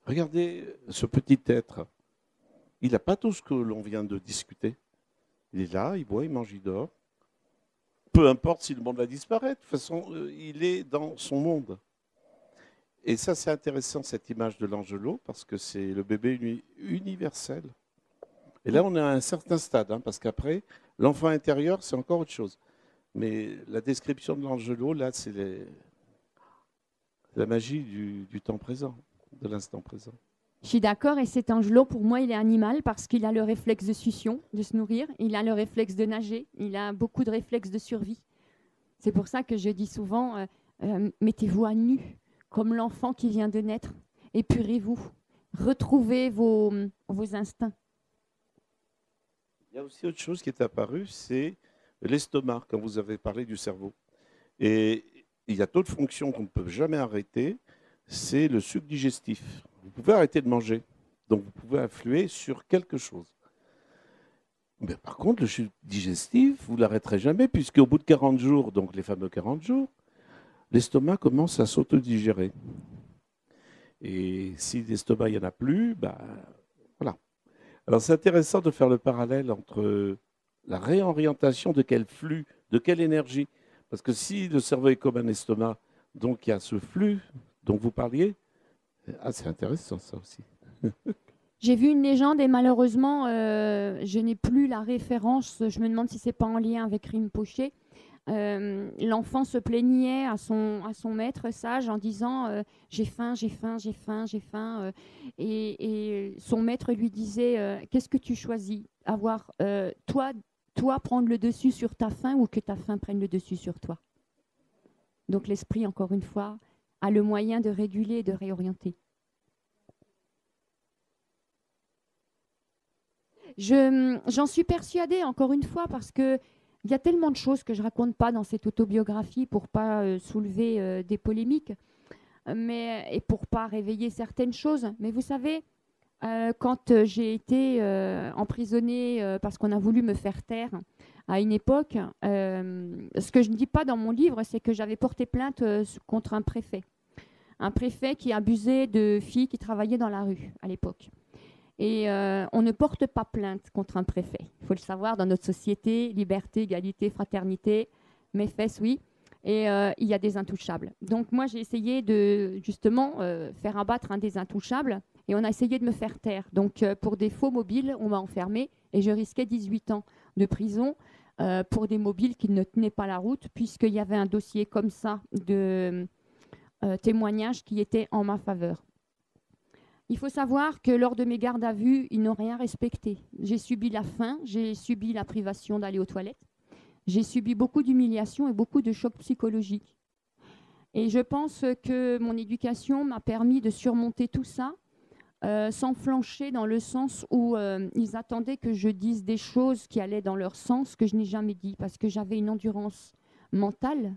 Regardez ce petit être. Il n'a pas tout ce que l'on vient de discuter. Il est là, il boit, il mange, il dort. Peu importe si le monde va disparaître. De toute façon, il est dans son monde. Et ça, c'est intéressant, cette image de l'angelo, parce que c'est le bébé universel. Et là, on est à un certain stade, hein, parce qu'après, l'enfant intérieur, c'est encore autre chose. Mais la description de l'angelo, là, c'est la magie du temps présent, de l'instant présent. Je suis d'accord, et cet angelo, pour moi, il est animal parce qu'il a le réflexe de succion, de se nourrir, il a le réflexe de nager, il a beaucoup de réflexes de survie. C'est pour ça que je dis souvent, mettez-vous à nu, comme l'enfant qui vient de naître, épurez-vous, retrouvez vos instincts. Il y a aussi autre chose qui est apparue, c'est l'estomac, quand vous avez parlé du cerveau. Et il y a d'autres fonctions qu'on ne peut jamais arrêter, c'est le suc digestif. Vous pouvez arrêter de manger, donc vous pouvez influer sur quelque chose. Mais par contre, le suc digestif, vous ne l'arrêterez jamais, puisqu'au bout de 40 jours, donc les fameux 40 jours, l'estomac commence à s'autodigérer. Et si l'estomac, il n'y en a plus, voilà. Alors c'est intéressant de faire le parallèle entre la réorientation de quel flux, de quelle énergie. Parce que si le cerveau est comme un estomac, donc il y a ce flux dont vous parliez, c'est intéressant ça aussi. J'ai vu une légende et malheureusement, je n'ai plus la référence. Je me demande si ce n'est pas en lien avec Rinpoché. L'enfant se plaignait à son maître sage en disant j'ai faim, j'ai faim, j'ai faim, j'ai faim. Et son maître lui disait qu'est-ce que tu choisis? Avoir toi prendre le dessus sur ta faim ou que ta faim prenne le dessus sur toi? Donc l'esprit, encore une fois, a le moyen de réguler et de réorienter. J'en suis persuadée, encore une fois, parce qu'il y a tellement de choses que je ne raconte pas dans cette autobiographie pour ne pas soulever des polémiques et pour ne pas réveiller certaines choses. Mais vous savez, quand j'ai été emprisonnée parce qu'on a voulu me faire taire à une époque, ce que je ne dis pas dans mon livre, c'est que j'avais porté plainte contre un préfet. Un préfet qui abusait de filles qui travaillaient dans la rue à l'époque. Et on ne porte pas plainte contre un préfet. Il faut le savoir, dans notre société, liberté, égalité, fraternité, mes fesses, oui. Et il y a des intouchables. Donc moi, j'ai essayé de, justement, faire abattre un des intouchables. Et on a essayé de me faire taire. Donc pour des faux mobiles, on m'a enfermée. Et je risquais 18 ans de prison pour des mobiles qui ne tenaient pas la route, puisqu'il y avait un dossier comme ça de témoignages qui était en ma faveur. Il faut savoir que lors de mes gardes à vue, ils n'ont rien respecté. J'ai subi la faim, j'ai subi la privation d'aller aux toilettes, j'ai subi beaucoup d'humiliations et beaucoup de chocs psychologiques. Et je pense que mon éducation m'a permis de surmonter tout ça sans flancher, dans le sens où ils attendaient que je dise des choses qui allaient dans leur sens, que je n'ai jamais dit, parce que j'avais une endurance mentale,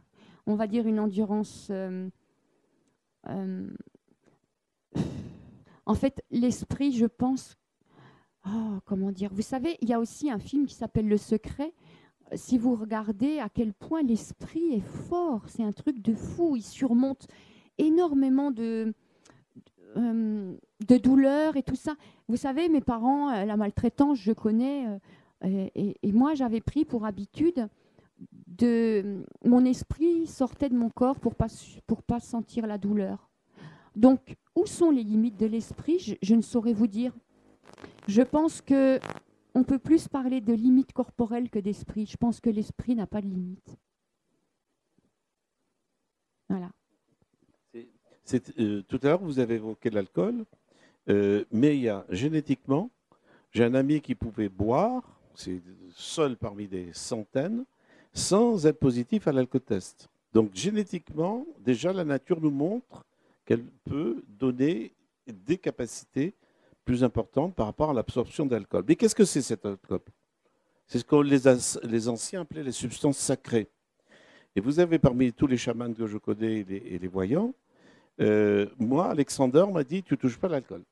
on va dire une endurance... en fait, l'esprit, je pense... Oh, comment dire? Vous savez, il y a aussi un film qui s'appelle Le Secret. Si vous regardez à quel point l'esprit est fort, c'est un truc de fou. Il surmonte énormément de douleurs et tout ça. Vous savez, mes parents, la maltraitance, je connais. Et moi, j'avais pris pour habitude mon esprit sortait de mon corps pour pas sentir la douleur. Donc, où sont les limites de l'esprit? Je ne saurais vous dire. Je pense qu'on peut plus parler de limites corporelles que d'esprit. Je pense que l'esprit n'a pas de limite. Voilà. Tout à l'heure, vous avez évoqué l'alcool, mais il y a génétiquement, j'ai un ami qui pouvait boire, c'est seul parmi des centaines, sans être positif à l'alcotest. Donc génétiquement, déjà la nature nous montre qu'elle peut donner des capacités plus importantes par rapport à l'absorption d'alcool. Mais qu'est-ce que c'est cet alcool? C'est ce que les anciens appelaient les substances sacrées. Et vous avez parmi tous les chamans que je connais et les voyants, moi, Alexander m'a dit, tu ne touches pas l'alcool.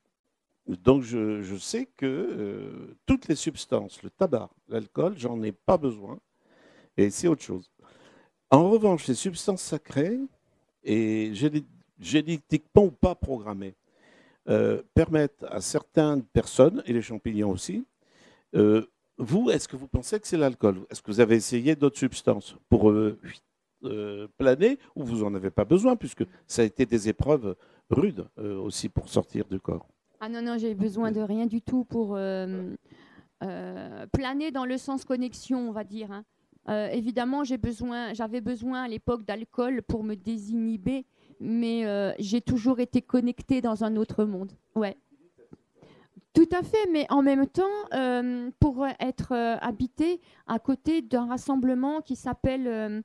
Donc je sais que toutes les substances, le tabac, l'alcool, j'en ai pas besoin. Et c'est autre chose. En revanche, les substances sacrées, et génétiquement ou pas programmées, permettent à certaines personnes, et les champignons aussi, vous, est-ce que vous pensez que c'est l'alcool? Est-ce que vous avez essayé d'autres substances pour planer, ou vous n'en avez pas besoin, puisque ça a été des épreuves rudes aussi pour sortir du corps? Ah non, non, j'ai besoin de rien du tout pour planer dans le sens connexion, on va dire. Hein. Évidemment, j'avais besoin à l'époque d'alcool pour me désinhiber, mais j'ai toujours été connectée dans un autre monde. Ouais. Tout à fait, mais en même temps, pour être habitée à côté d'un rassemblement qui s'appelle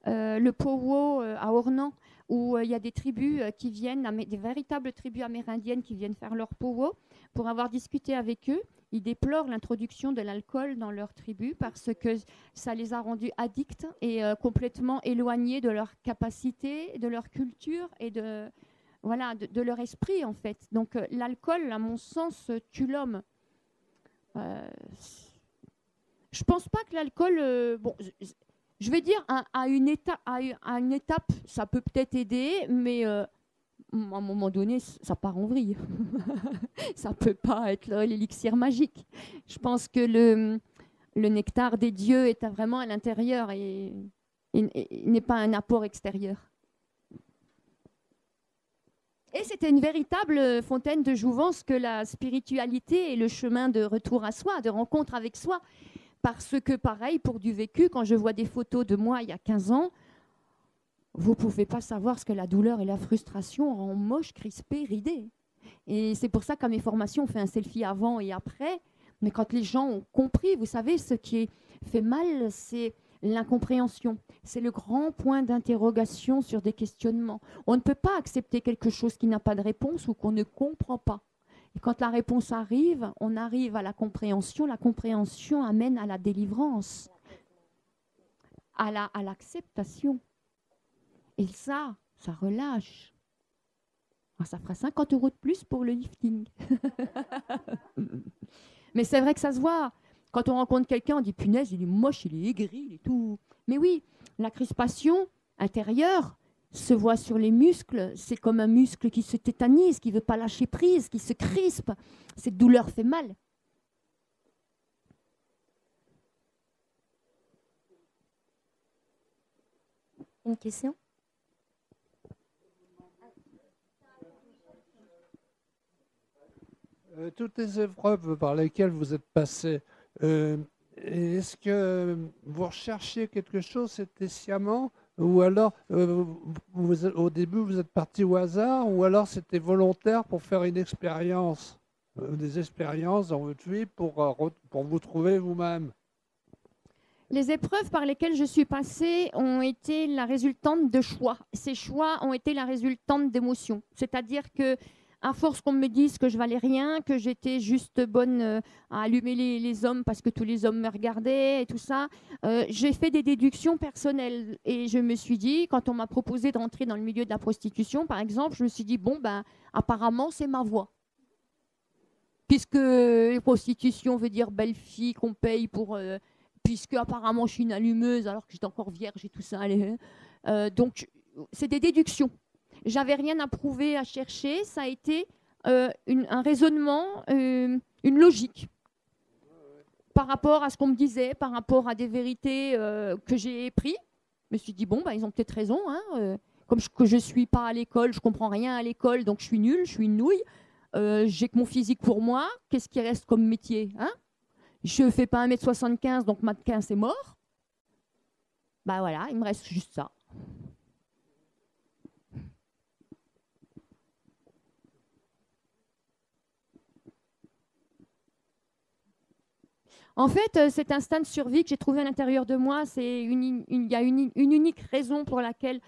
le Powo à Ornans, où il y a des tribus qui viennent, des véritables tribus amérindiennes qui viennent faire leur Powo. Pour avoir discuté avec eux, ils déplorent l'introduction de l'alcool dans leur tribu parce que ça les a rendus addicts et complètement éloignés de leur capacité, de leur culture et de leur esprit, en fait. Donc l'alcool, à mon sens, tue l'homme. Je pense pas que l'alcool... je vais dire, à une étape, ça peut peut-être aider, mais à un moment donné, ça part en vrille. Ça ne peut pas être l'élixir magique. Je pense que le nectar des dieux est vraiment à l'intérieur et n'est pas un apport extérieur. Et c'était une véritable fontaine de jouvence que la spiritualité et le chemin de retour à soi, de rencontre avec soi. Parce que pareil, pour du vécu, quand je vois des photos de moi il y a 15 ans, vous ne pouvez pas savoir ce que la douleur et la frustration rend moche, crispé, ridé. Et c'est pour ça qu'à mes formations, on fait un selfie avant et après. Mais quand les gens ont compris, vous savez, ce qui fait mal, c'est l'incompréhension. C'est le grand point d'interrogation sur des questionnements. On ne peut pas accepter quelque chose qui n'a pas de réponse ou qu'on ne comprend pas. Et quand la réponse arrive, on arrive à la compréhension amène à la délivrance, à l'acceptation. Et ça relâche. Alors, ça fera 50 € de plus pour le lifting. Mais c'est vrai que ça se voit. Quand on rencontre quelqu'un, on dit punaise, il est moche, il est aigri, il est tout. Mais oui, la crispation intérieure se voit sur les muscles. C'est comme un muscle qui se tétanise, qui ne veut pas lâcher prise, qui se crispe. Cette douleur fait mal. Une question ? Toutes les épreuves par lesquelles vous êtes passé, est-ce que vous recherchiez quelque chose, c'était sciemment, ou alors au début vous êtes parti au hasard, ou alors c'était volontaire pour faire une expérience, des expériences dans votre vie pour vous trouver vous-même? Les épreuves par lesquelles je suis passée ont été la résultante de choix. Ces choix ont été la résultante d'émotions. C'est-à-dire que à force qu'on me dise que je valais rien, que j'étais juste bonne à allumer les hommes parce que tous les hommes me regardaient et tout ça, j'ai fait des déductions personnelles. Et je me suis dit, quand on m'a proposé de rentrer dans le milieu de la prostitution, par exemple, je me suis dit, bon, ben, apparemment, c'est ma voie. Puisque prostitution veut dire belle fille qu'on paye pour... puisque apparemment, je suis une allumeuse alors que j'étais encore vierge et tout ça. Donc, c'est des déductions. J'avais rien à prouver, à chercher. Ça a été un raisonnement, une logique par rapport à ce qu'on me disait, par rapport à des vérités que j'ai prises. Je me suis dit, bon, bah, ils ont peut-être raison. Hein, comme je ne suis pas à l'école, je ne comprends rien à l'école, donc je suis nulle, je suis une nouille. J'ai que mon physique pour moi. Qu'est-ce qui reste comme métier, hein? Je ne fais pas 1m75, donc mannequin, c'est mort. Bah voilà, il me reste juste ça. En fait, cet instinct de survie que j'ai trouvé à l'intérieur de moi, il y a une unique raison pour laquelle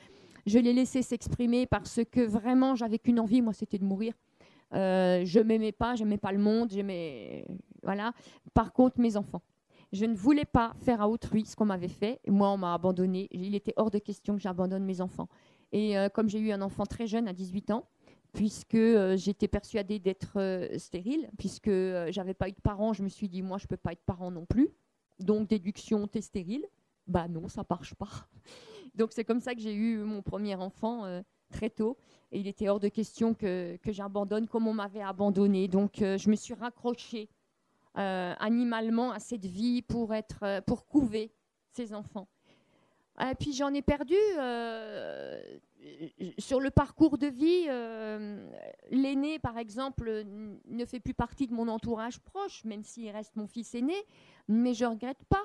je l'ai laissé s'exprimer, parce que vraiment, j'avais qu'une envie, moi, c'était de mourir. Je m'aimais pas, j'aimais pas le monde, voilà. Par contre, mes enfants, je ne voulais pas faire à autrui ce qu'on m'avait fait. Moi, on m'a abandonnée. Il était hors de question que j'abandonne mes enfants. Et comme j'ai eu un enfant très jeune, à 18 ans, puisque j'étais persuadée d'être stérile, puisque j'avais pas eu de parents, je me suis dit, moi, je peux pas être parent non plus. Donc, déduction, t'es stérile. Bah non, ça marche pas. Donc, c'est comme ça que j'ai eu mon premier enfant très tôt. Et il était hors de question que j'abandonne comme on m'avait abandonné. Donc, je me suis raccrochée animalement à cette vie pour couver ces enfants. Et puis, j'en ai perdu sur le parcours de vie. L'aîné, par exemple, ne fait plus partie de mon entourage proche, même s'il reste mon fils aîné, mais je ne regrette pas.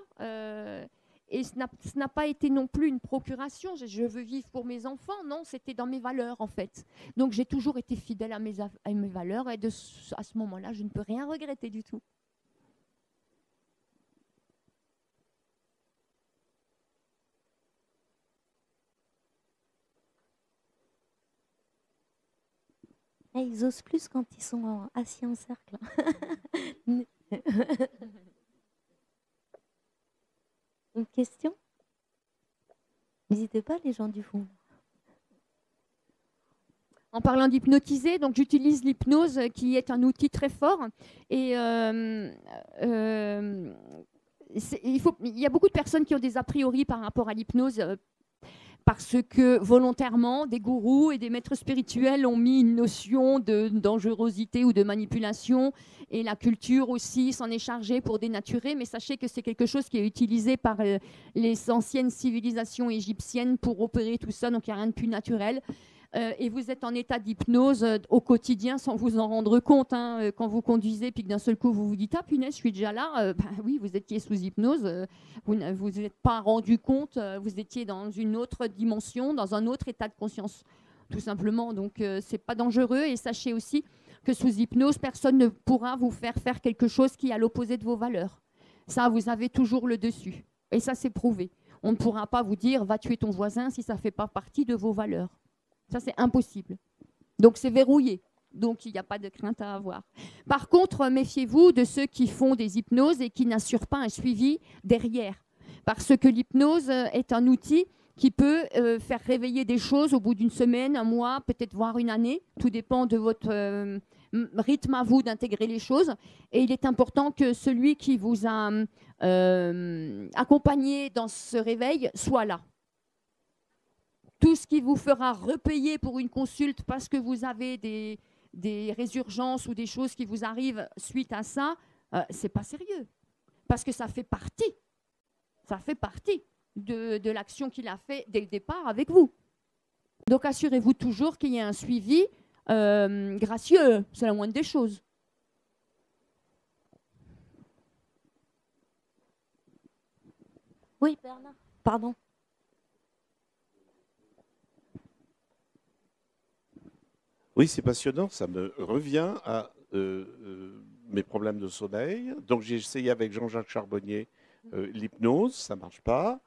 Et ce n'a pas été non plus une procuration. Je veux vivre pour mes enfants. Non, c'était dans mes valeurs, en fait. Donc, j'ai toujours été fidèle à mes valeurs. Et à ce moment-là, je ne peux rien regretter du tout. Et ils osent plus quand ils sont assis en cercle. Une question? N'hésitez pas, les gens du fond. En parlant d'hypnotiser, donc j'utilise l'hypnose qui est un outil très fort. Et il y a beaucoup de personnes qui ont des a priori par rapport à l'hypnose parce que volontairement, des gourous et des maîtres spirituels ont mis une notion de dangerosité ou de manipulation, et la culture aussi s'en est chargée pour dénaturer, mais sachez que c'est quelque chose qui est utilisé par les anciennes civilisations égyptiennes pour opérer tout ça, donc il n'y a rien de plus naturel. Et vous êtes en état d'hypnose au quotidien sans vous en rendre compte. Hein, quand vous conduisez, puis que d'un seul coup vous vous dites « Ah punaise, je suis déjà là », oui, vous étiez sous hypnose, vous ne vous êtes pas rendu compte, vous étiez dans une autre dimension, dans un autre état de conscience, tout simplement. Donc, c'est pas dangereux. Et sachez aussi que sous hypnose, personne ne pourra vous faire faire quelque chose qui est à l'opposé de vos valeurs. Ça, vous avez toujours le dessus. Et ça, c'est prouvé. On ne pourra pas vous dire « Va tuer ton voisin » si ça ne fait pas partie de vos valeurs. Ça, c'est impossible. Donc, c'est verrouillé. Donc, il n'y a pas de crainte à avoir. Par contre, méfiez-vous de ceux qui font des hypnoses et qui n'assurent pas un suivi derrière. Parce que l'hypnose est un outil qui peut faire réveiller des choses au bout d'une semaine, un mois, peut-être voire une année. Tout dépend de votre rythme à vous d'intégrer les choses. Et il est important que celui qui vous a accompagné dans ce réveil soit là. Tout ce qui vous fera repayer pour une consulte parce que vous avez des résurgences ou des choses qui vous arrivent suite à ça, c'est pas sérieux. Parce que ça fait partie de l'action qu'il a fait dès le départ avec vous. Donc assurez-vous toujours qu'il y ait un suivi gracieux, c'est la moindre des choses. Oui, Bernard, pardon. Oui, c'est passionnant. Ça me revient à mes problèmes de sommeil. Donc, j'ai essayé avec Jean-Jacques Charbonnier l'hypnose, ça ne marche pas.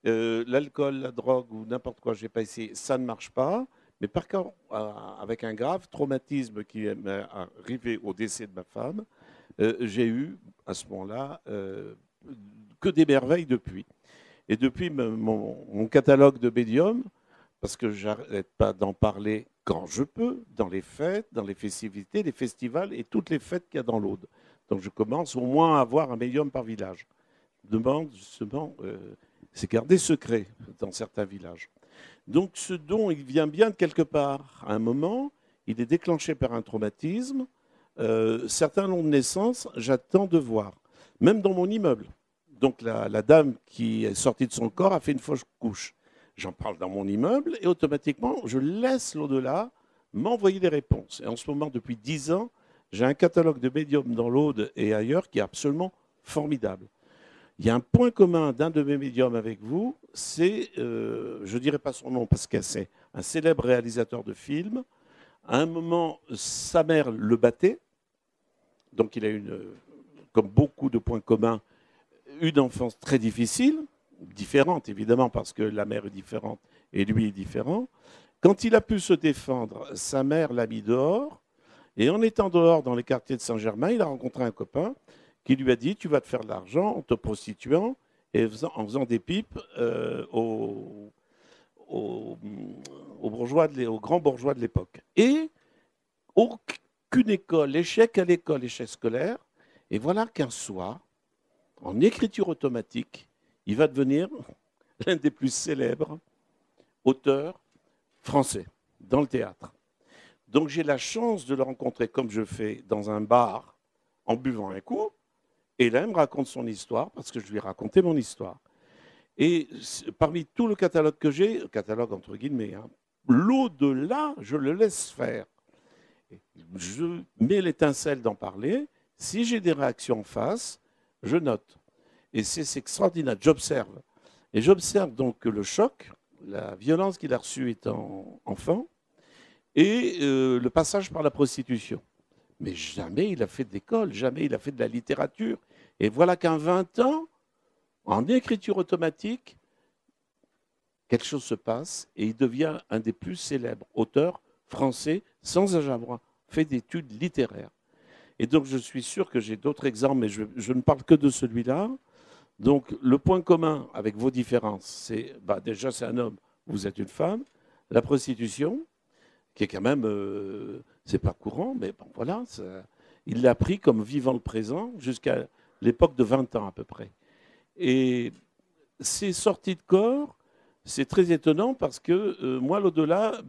L'alcool, la drogue ou n'importe quoi, je n'ai pas essayé, ça ne marche pas. Mais par contre, avec un grave traumatisme qui m'est arrivé au décès de ma femme, j'ai eu à ce moment-là que des merveilles depuis. Et depuis, mon catalogue de médium, parce que je n'arrête pas d'en parler quand je peux, dans les fêtes, dans les festivités, les festivals et toutes les fêtes qu'il y a dans l'Aude. Donc je commence au moins à avoir un médium par village. Je demande justement, c'est gardé secret dans certains villages. Donc ce don, il vient bien de quelque part. À un moment, il est déclenché par un traumatisme. Certains l'ont de naissance, j'attends de voir. Même dans mon immeuble. Donc la dame qui est sortie de son corps a fait une fausse couche. J'en parle dans mon immeuble et automatiquement, je laisse l'au-delà m'envoyer des réponses. Et en ce moment, depuis 10 ans, j'ai un catalogue de médiums dans l'Aude et ailleurs qui est absolument formidable. Il y a un point commun d'un de mes médiums avec vous, c'est, je ne dirai pas son nom parce que c'est un célèbre réalisateur de films. À un moment, sa mère le battait. Donc il a comme beaucoup de points communs, une enfance très difficile, différente évidemment parce que la mère est différente et lui est différent. Quand il a pu se défendre, sa mère l'a mis dehors et en étant dehors dans les quartiers de Saint-Germain, il a rencontré un copain qui lui a dit « tu vas te faire de l'argent en te prostituant et en faisant des pipes aux grands bourgeois de l'époque ». Et aucune école, échec à l'école, échec scolaire, et voilà qu'un soir, en écriture automatique, il va devenir l'un des plus célèbres auteurs français dans le théâtre. Donc j'ai la chance de le rencontrer comme je fais dans un bar en buvant un coup. Et là, il me raconte son histoire parce que je lui ai raconté mon histoire. Et parmi tout le catalogue que j'ai, le catalogue entre guillemets, hein, l'au-delà, je le laisse faire. Je mets l'étincelle d'en parler. Si j'ai des réactions en face, je note. Et c'est extraordinaire, j'observe. Et j'observe donc le choc, la violence qu'il a reçue étant enfant, et le passage par la prostitution. Mais jamais il a fait d'école, jamais il a fait de la littérature. Et voilà qu'en 20 ans, en écriture automatique, quelque chose se passe et il devient un des plus célèbres auteurs français sans avoir fait d'études littéraires. Et donc je suis sûr que j'ai d'autres exemples, mais je ne parle que de celui-là. Donc le point commun avec vos différences, c'est déjà c'est un homme, vous êtes une femme. La prostitution, qui est quand même, c'est pas courant, mais bon voilà, il l'a pris comme vivant le présent jusqu'à l'époque de 20 ans à peu près. Et ces sorties de corps, c'est très étonnant parce que moi, l'au-delà,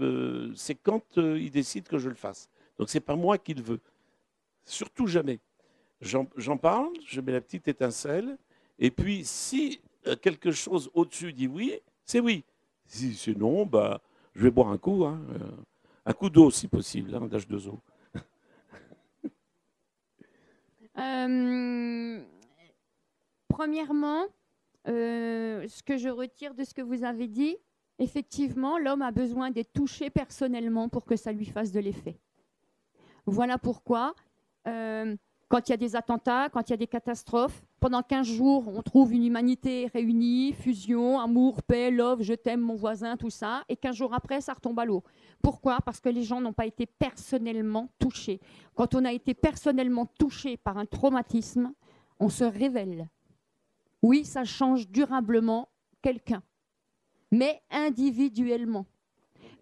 c'est quand il décide que je le fasse. Donc c'est pas moi qui le veux. Surtout jamais. J'en parle, je mets la petite étincelle, et puis si quelque chose au-dessus dit oui, c'est oui. Si c'est non, je vais boire un coup, hein, un coup d'eau si possible, hein, d'H2O. Premièrement, ce que je retire de ce que vous avez dit, effectivement, l'homme a besoin d'être touché personnellement pour que ça lui fasse de l'effet. Voilà pourquoi Quand il y a des attentats, quand il y a des catastrophes, pendant 15 jours, on trouve une humanité réunie, fusion, amour, paix, love, je t'aime, mon voisin, tout ça. Et 15 jours après, ça retombe à l'eau. Pourquoi? Parce que les gens n'ont pas été personnellement touchés. Quand on a été personnellement touché par un traumatisme, on se révèle. Oui, ça change durablement quelqu'un, mais individuellement.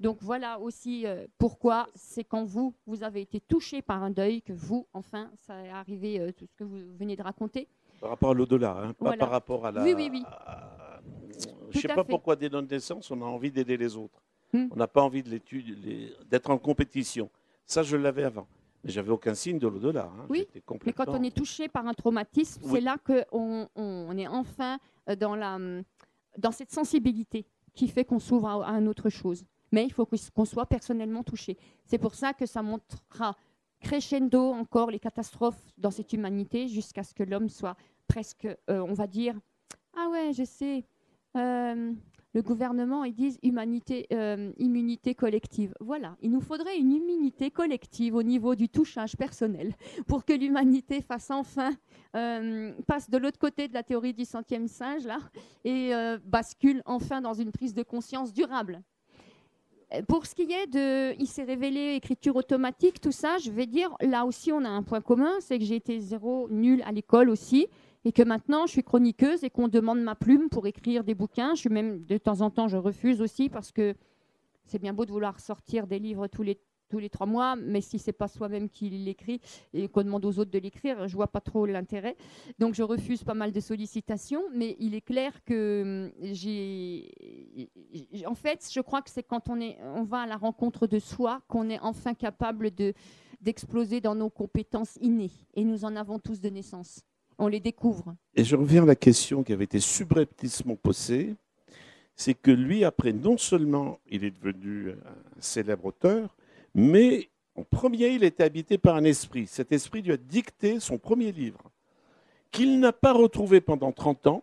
Donc voilà aussi pourquoi c'est quand vous avez été touché par un deuil que vous, enfin, ça est arrivé, tout ce que vous venez de raconter. Par rapport à l'au-delà, hein, pas Voilà. par rapport à la... Oui, oui, oui. Je ne sais Tout à pas fait. pourquoi dès notre naissance, on a envie d'aider les autres. Hmm. On n'a pas envie de d'être en compétition. Ça, je l'avais avant. Mais j'avais aucun signe de l'au-delà. Hein. Oui, J'étais mais complètement... quand on est touché par un traumatisme, Oui. c'est là qu'on est enfin dans cette sensibilité qui fait qu'on s'ouvre à une autre chose. Mais il faut qu'on soit personnellement touché. C'est pour ça que ça montrera crescendo encore les catastrophes dans cette humanité jusqu'à ce que l'homme soit presque, on va dire, ah ouais, je sais, le gouvernement, ils disent immunité collective. Voilà, il nous faudrait une immunité collective au niveau du touchage personnel pour que l'humanité fasse enfin, passe de l'autre côté de la théorie du centième singe là, et bascule enfin dans une prise de conscience durable. Pour ce qui est de il s'est révélé écriture automatique, tout ça, je vais dire, là aussi on a un point commun, c'est que j'ai été nul à l'école aussi, et que maintenant je suis chroniqueuse et qu'on demande ma plume pour écrire des bouquins. Je suis même, de temps en temps, je refuse aussi parce que c'est bien beau de vouloir sortir des livres tous les 3 mois, mais si c'est pas soi-même qui l'écrit et qu'on demande aux autres de l'écrire, je vois pas trop l'intérêt. Donc je refuse pas mal de sollicitations, mais il est clair que en fait, je crois que c'est quand on va à la rencontre de soi qu'on est enfin capable d'exploser dans nos compétences innées, et nous en avons tous de naissance. On les découvre. Et je reviens à la question qui avait été subrepticement posée, c'est que lui, après, non seulement il est devenu un célèbre auteur, mais en premier, il était habité par un esprit. Cet esprit lui a dicté son premier livre, qu'il n'a pas retrouvé pendant 30 ans.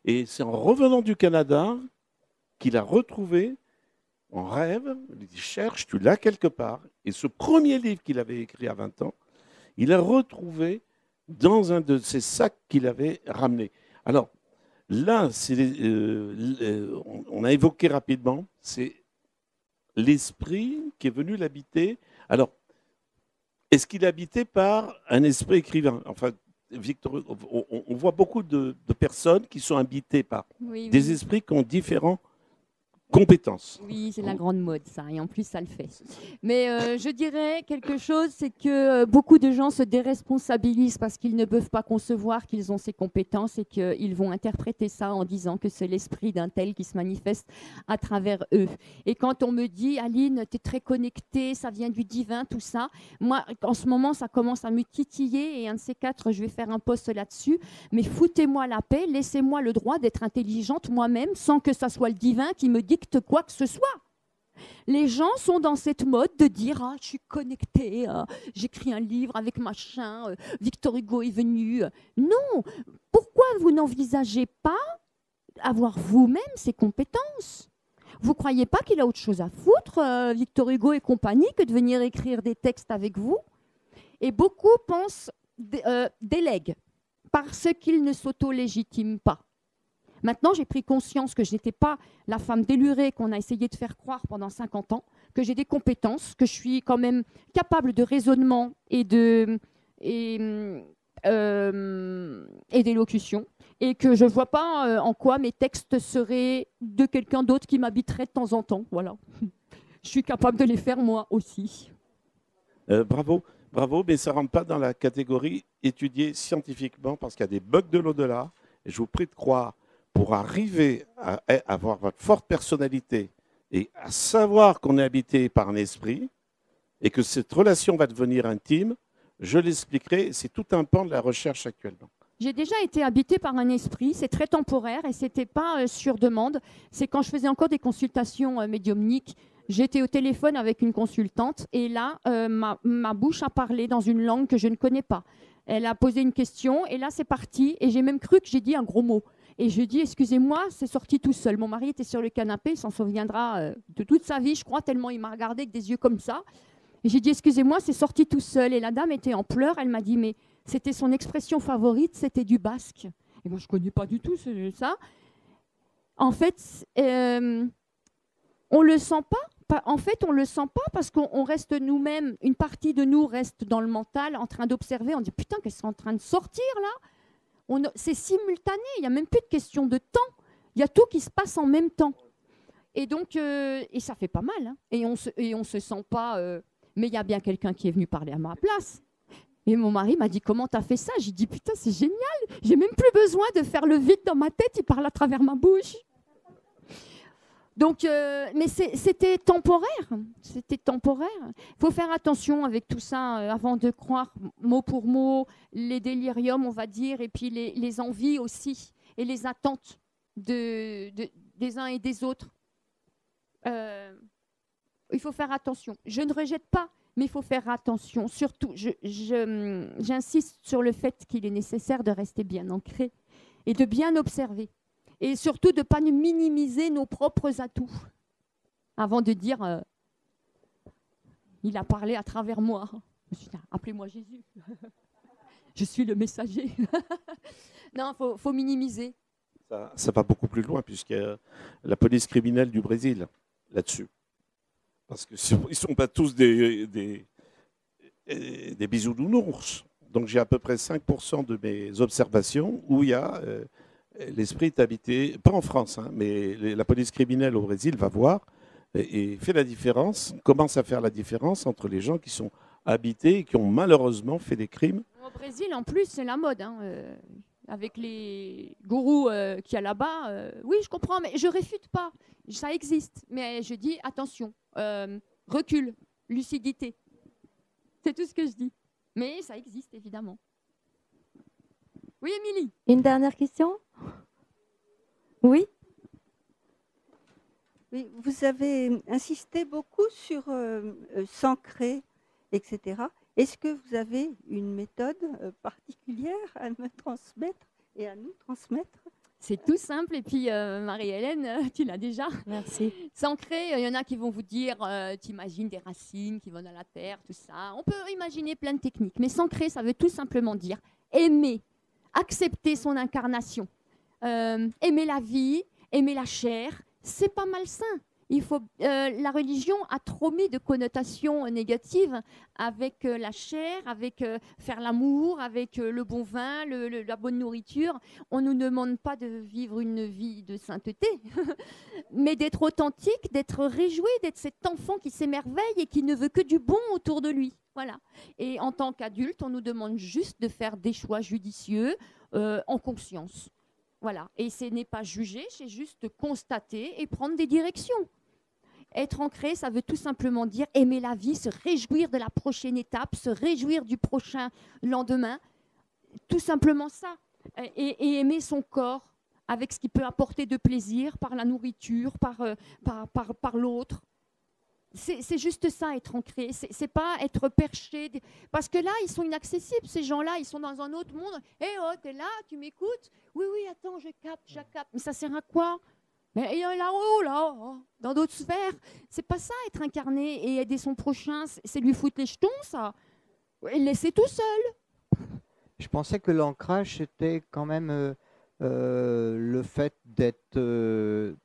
Et c'est en revenant du Canada qu'il a retrouvé en rêve. Il dit, cherche, tu l'as quelque part. Et ce premier livre qu'il avait écrit à 20 ans, il a retrouvé dans un de ces sacs qu'il avait ramené. Alors, là, on a évoqué rapidement, c'est l'esprit qui est venu l'habiter. Alors, est-ce qu'il est habité par un esprit écrivain? Enfin, Victor, on voit beaucoup de personnes qui sont habitées par des esprits qui ont différentes compétences. Oui, c'est la grande mode, ça. Et en plus, ça le fait. Mais je dirais quelque chose, c'est que beaucoup de gens se déresponsabilisent parce qu'ils ne peuvent pas concevoir qu'ils ont ces compétences et qu'ils vont interpréter ça en disant que c'est l'esprit d'un tel qui se manifeste à travers eux. Et quand on me dit, Aline, tu es très connectée, ça vient du divin, tout ça, moi, en ce moment, ça commence à me titiller et un de ces 4, je vais faire un post là-dessus. Mais foutez-moi la paix, laissez-moi le droit d'être intelligente moi-même sans que ça soit le divin qui me dicte quoi que ce soit. Les gens sont dans cette mode de dire je suis connecté, j'écris un livre avec machin, Victor Hugo est venu. Non, pourquoi vous n'envisagez pas avoir vous-même ces compétences? Vous croyez pas qu'il a autre chose à foutre, Victor Hugo et compagnie, que de venir écrire des textes avec vous? Et beaucoup pensent, délèguent, parce qu'ils ne s'auto-légitiment pas. Maintenant, j'ai pris conscience que je n'étais pas la femme délurée qu'on a essayé de faire croire pendant 50 ans, que j'ai des compétences, que je suis quand même capable de raisonnement et d'élocution, et que je ne vois pas en quoi mes textes seraient de quelqu'un d'autre qui m'habiterait de temps en temps. Voilà. Je suis capable de les faire moi aussi. Bravo, mais ça ne rentre pas dans la catégorie étudiée scientifiquement parce qu'il y a des bugs de l'au-delà. Et je vous prie de croire, pour arriver à avoir votre forte personnalité et à savoir qu'on est habité par un esprit et que cette relation va devenir intime, je l'expliquerai, c'est tout un pan de la recherche actuellement. J'ai déjà été habitée par un esprit, c'est très temporaire et ce n'était pas sur demande. C'est quand je faisais encore des consultations médiumniques, j'étais au téléphone avec une consultante et là, ma bouche a parlé dans une langue que je ne connais pas. Elle a posé une question et là, c'est parti et j'ai même cru que j'ai dit un gros mot. Et je dis, excusez-moi, c'est sorti tout seul. Mon mari était sur le canapé, il s'en souviendra de toute sa vie, je crois, tellement il m'a regardé avec des yeux comme ça. Et j'ai dit, excusez-moi, c'est sorti tout seul. Et la dame était en pleurs, elle m'a dit, mais C'était son expression favorite, c'était du basque. Et moi, je ne connais pas du tout ça. En fait, on le sent pas. En fait, on le sent pas parce qu'on reste nous-mêmes, une partie de nous reste dans le mental, en train d'observer. On dit putain, qu'est-ce qui est en train de sortir là? C'est simultané. Il n'y a même plus de question de temps. Il y a tout qui se passe en même temps. Et donc, et ça fait pas mal. Hein. Et on se sent pas. Mais il y a bien quelqu'un qui est venu parler à ma place. Et mon mari m'a dit, comment t'as fait ça? J'ai dit, putain, c'est génial. J'ai même plus besoin de faire le vide dans ma tête. Il parle à travers ma bouche. Donc, mais c'était temporaire. C'était temporaire. Il faut faire attention avec tout ça avant de croire mot pour mot les déliriums, on va dire, et puis les envies aussi, et les attentes des uns et des autres. Il faut faire attention. Je ne rejette pas, mais il faut faire attention. Surtout, j'insiste sur le fait qu'il est nécessaire de rester bien ancré et de bien observer. Et surtout de ne pas minimiser nos propres atouts avant de dire il a parlé à travers moi. Je me suis dit, appelez-moi Jésus. Je suis le messager. Non, faut minimiser. Ça va beaucoup plus loin, puisqu'il y a la police criminelle du Brésil là-dessus. Parce qu'ils ne sont pas tous des bisounours. Donc j'ai à peu près 5% de mes observations où il y a l'esprit est habité, pas en France, hein, mais la police criminelle au Brésil va voir et fait la différence, commence à faire la différence entre les gens qui sont habités et qui ont malheureusement fait des crimes. Au Brésil, en plus, c'est la mode. Hein, avec les gourous qu'il y a là-bas, oui, je comprends, mais je ne réfute pas. Ça existe. Mais je dis, attention, recul, lucidité. C'est tout ce que je dis. Mais ça existe, évidemment. Oui, Émilie. Une dernière question? Oui. Oui, vous avez insisté beaucoup sur s'ancrer, etc. Est-ce que vous avez une méthode particulière à me transmettre et à nous transmettre? C'est tout simple. Et puis, Marie-Hélène, tu l'as déjà. Merci. S'ancrer, il y en a qui vont vous dire, tu imagines des racines qui vont dans la terre, tout ça. On peut imaginer plein de techniques. Mais s'ancrer, ça veut tout simplement dire aimer, accepter son incarnation, aimer la vie, aimer la chair. C'est pas malsain. La religion a trop mis de connotations négatives avec la chair, avec faire l'amour, avec le bon vin, la bonne nourriture. On ne nous demande pas de vivre une vie de sainteté, mais d'être authentique, d'être réjoui, d'être cet enfant qui s'émerveille et qui ne veut que du bon autour de lui. Voilà. Et en tant qu'adulte, on nous demande juste de faire des choix judicieux en conscience. Voilà. Et ce n'est pas juger, c'est juste constater et prendre des directions. Être ancré, ça veut tout simplement dire aimer la vie, se réjouir de la prochaine étape, se réjouir du prochain lendemain. Tout simplement ça. Et aimer son corps avec ce qui peut apporter de plaisir par la nourriture, par l'autre. C'est juste ça, être ancré. C'est pas être perché. Parce que là, ils sont inaccessibles, ces gens-là. Ils sont dans un autre monde. « Hé, oh, t'es là, tu m'écoutes? Oui, attends, je capte. Mais ça sert à quoi? Mais il y a là-haut, là, dans d'autres sphères. C'est pas ça, être incarné et aider son prochain. C'est lui foutre les jetons, ça. Et le laisser tout seul. » Je pensais que l'ancrage, c'était quand même le fait de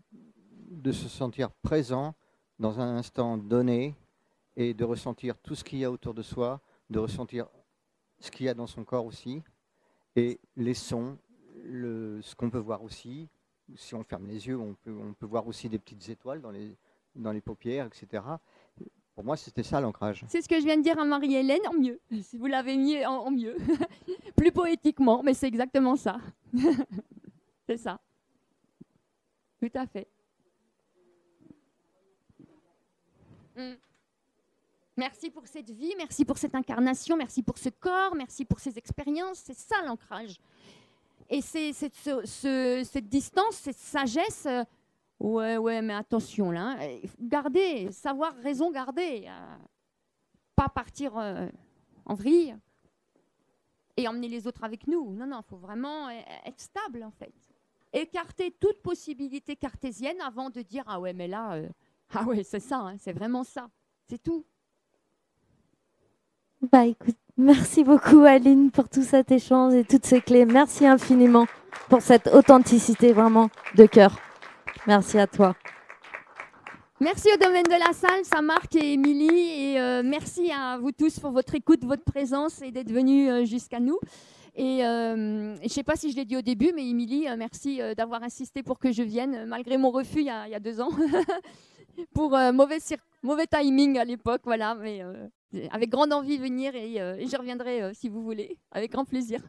se sentir présent dans un instant donné et de ressentir tout ce qu'il y a autour de soi, de ressentir ce qu'il y a dans son corps aussi, et les sons, ce qu'on peut voir aussi. Si on ferme les yeux, on peut voir aussi des petites étoiles dans les paupières, etc. Pour moi, c'était ça l'ancrage. C'est ce que je viens de dire à Marie-Hélène, en mieux. Si vous l'avez mis en mieux. Plus poétiquement, mais c'est exactement ça. C'est ça. Tout à fait. Merci pour cette vie, merci pour cette incarnation, merci pour ce corps, merci pour ces expériences. C'est ça l'ancrage. Et c'est cette distance, cette sagesse. Ouais, mais attention là. Garder, savoir raison garder. Pas partir en vrille et emmener les autres avec nous. Non, il faut vraiment être stable en fait. Écarter toute possibilité cartésienne avant de dire ah ouais, mais là, ah ouais, c'est ça, hein, c'est vraiment ça. C'est tout. Bah écoute, Merci beaucoup Aline pour tout cet échange et toutes ces clés. Merci infiniment pour cette authenticité vraiment de cœur. Merci à toi. Merci au domaine de la salle, Saint-Marc et Émilie. Et merci à vous tous pour votre écoute, votre présence et d'être venus jusqu'à nous. Et je ne sais pas si je l'ai dit au début, mais Émilie, merci d'avoir insisté pour que je vienne, malgré mon refus il y a 2 ans, pour mauvais timing à l'époque. Voilà, mais avec grande envie de venir et je reviendrai si vous voulez, avec grand plaisir.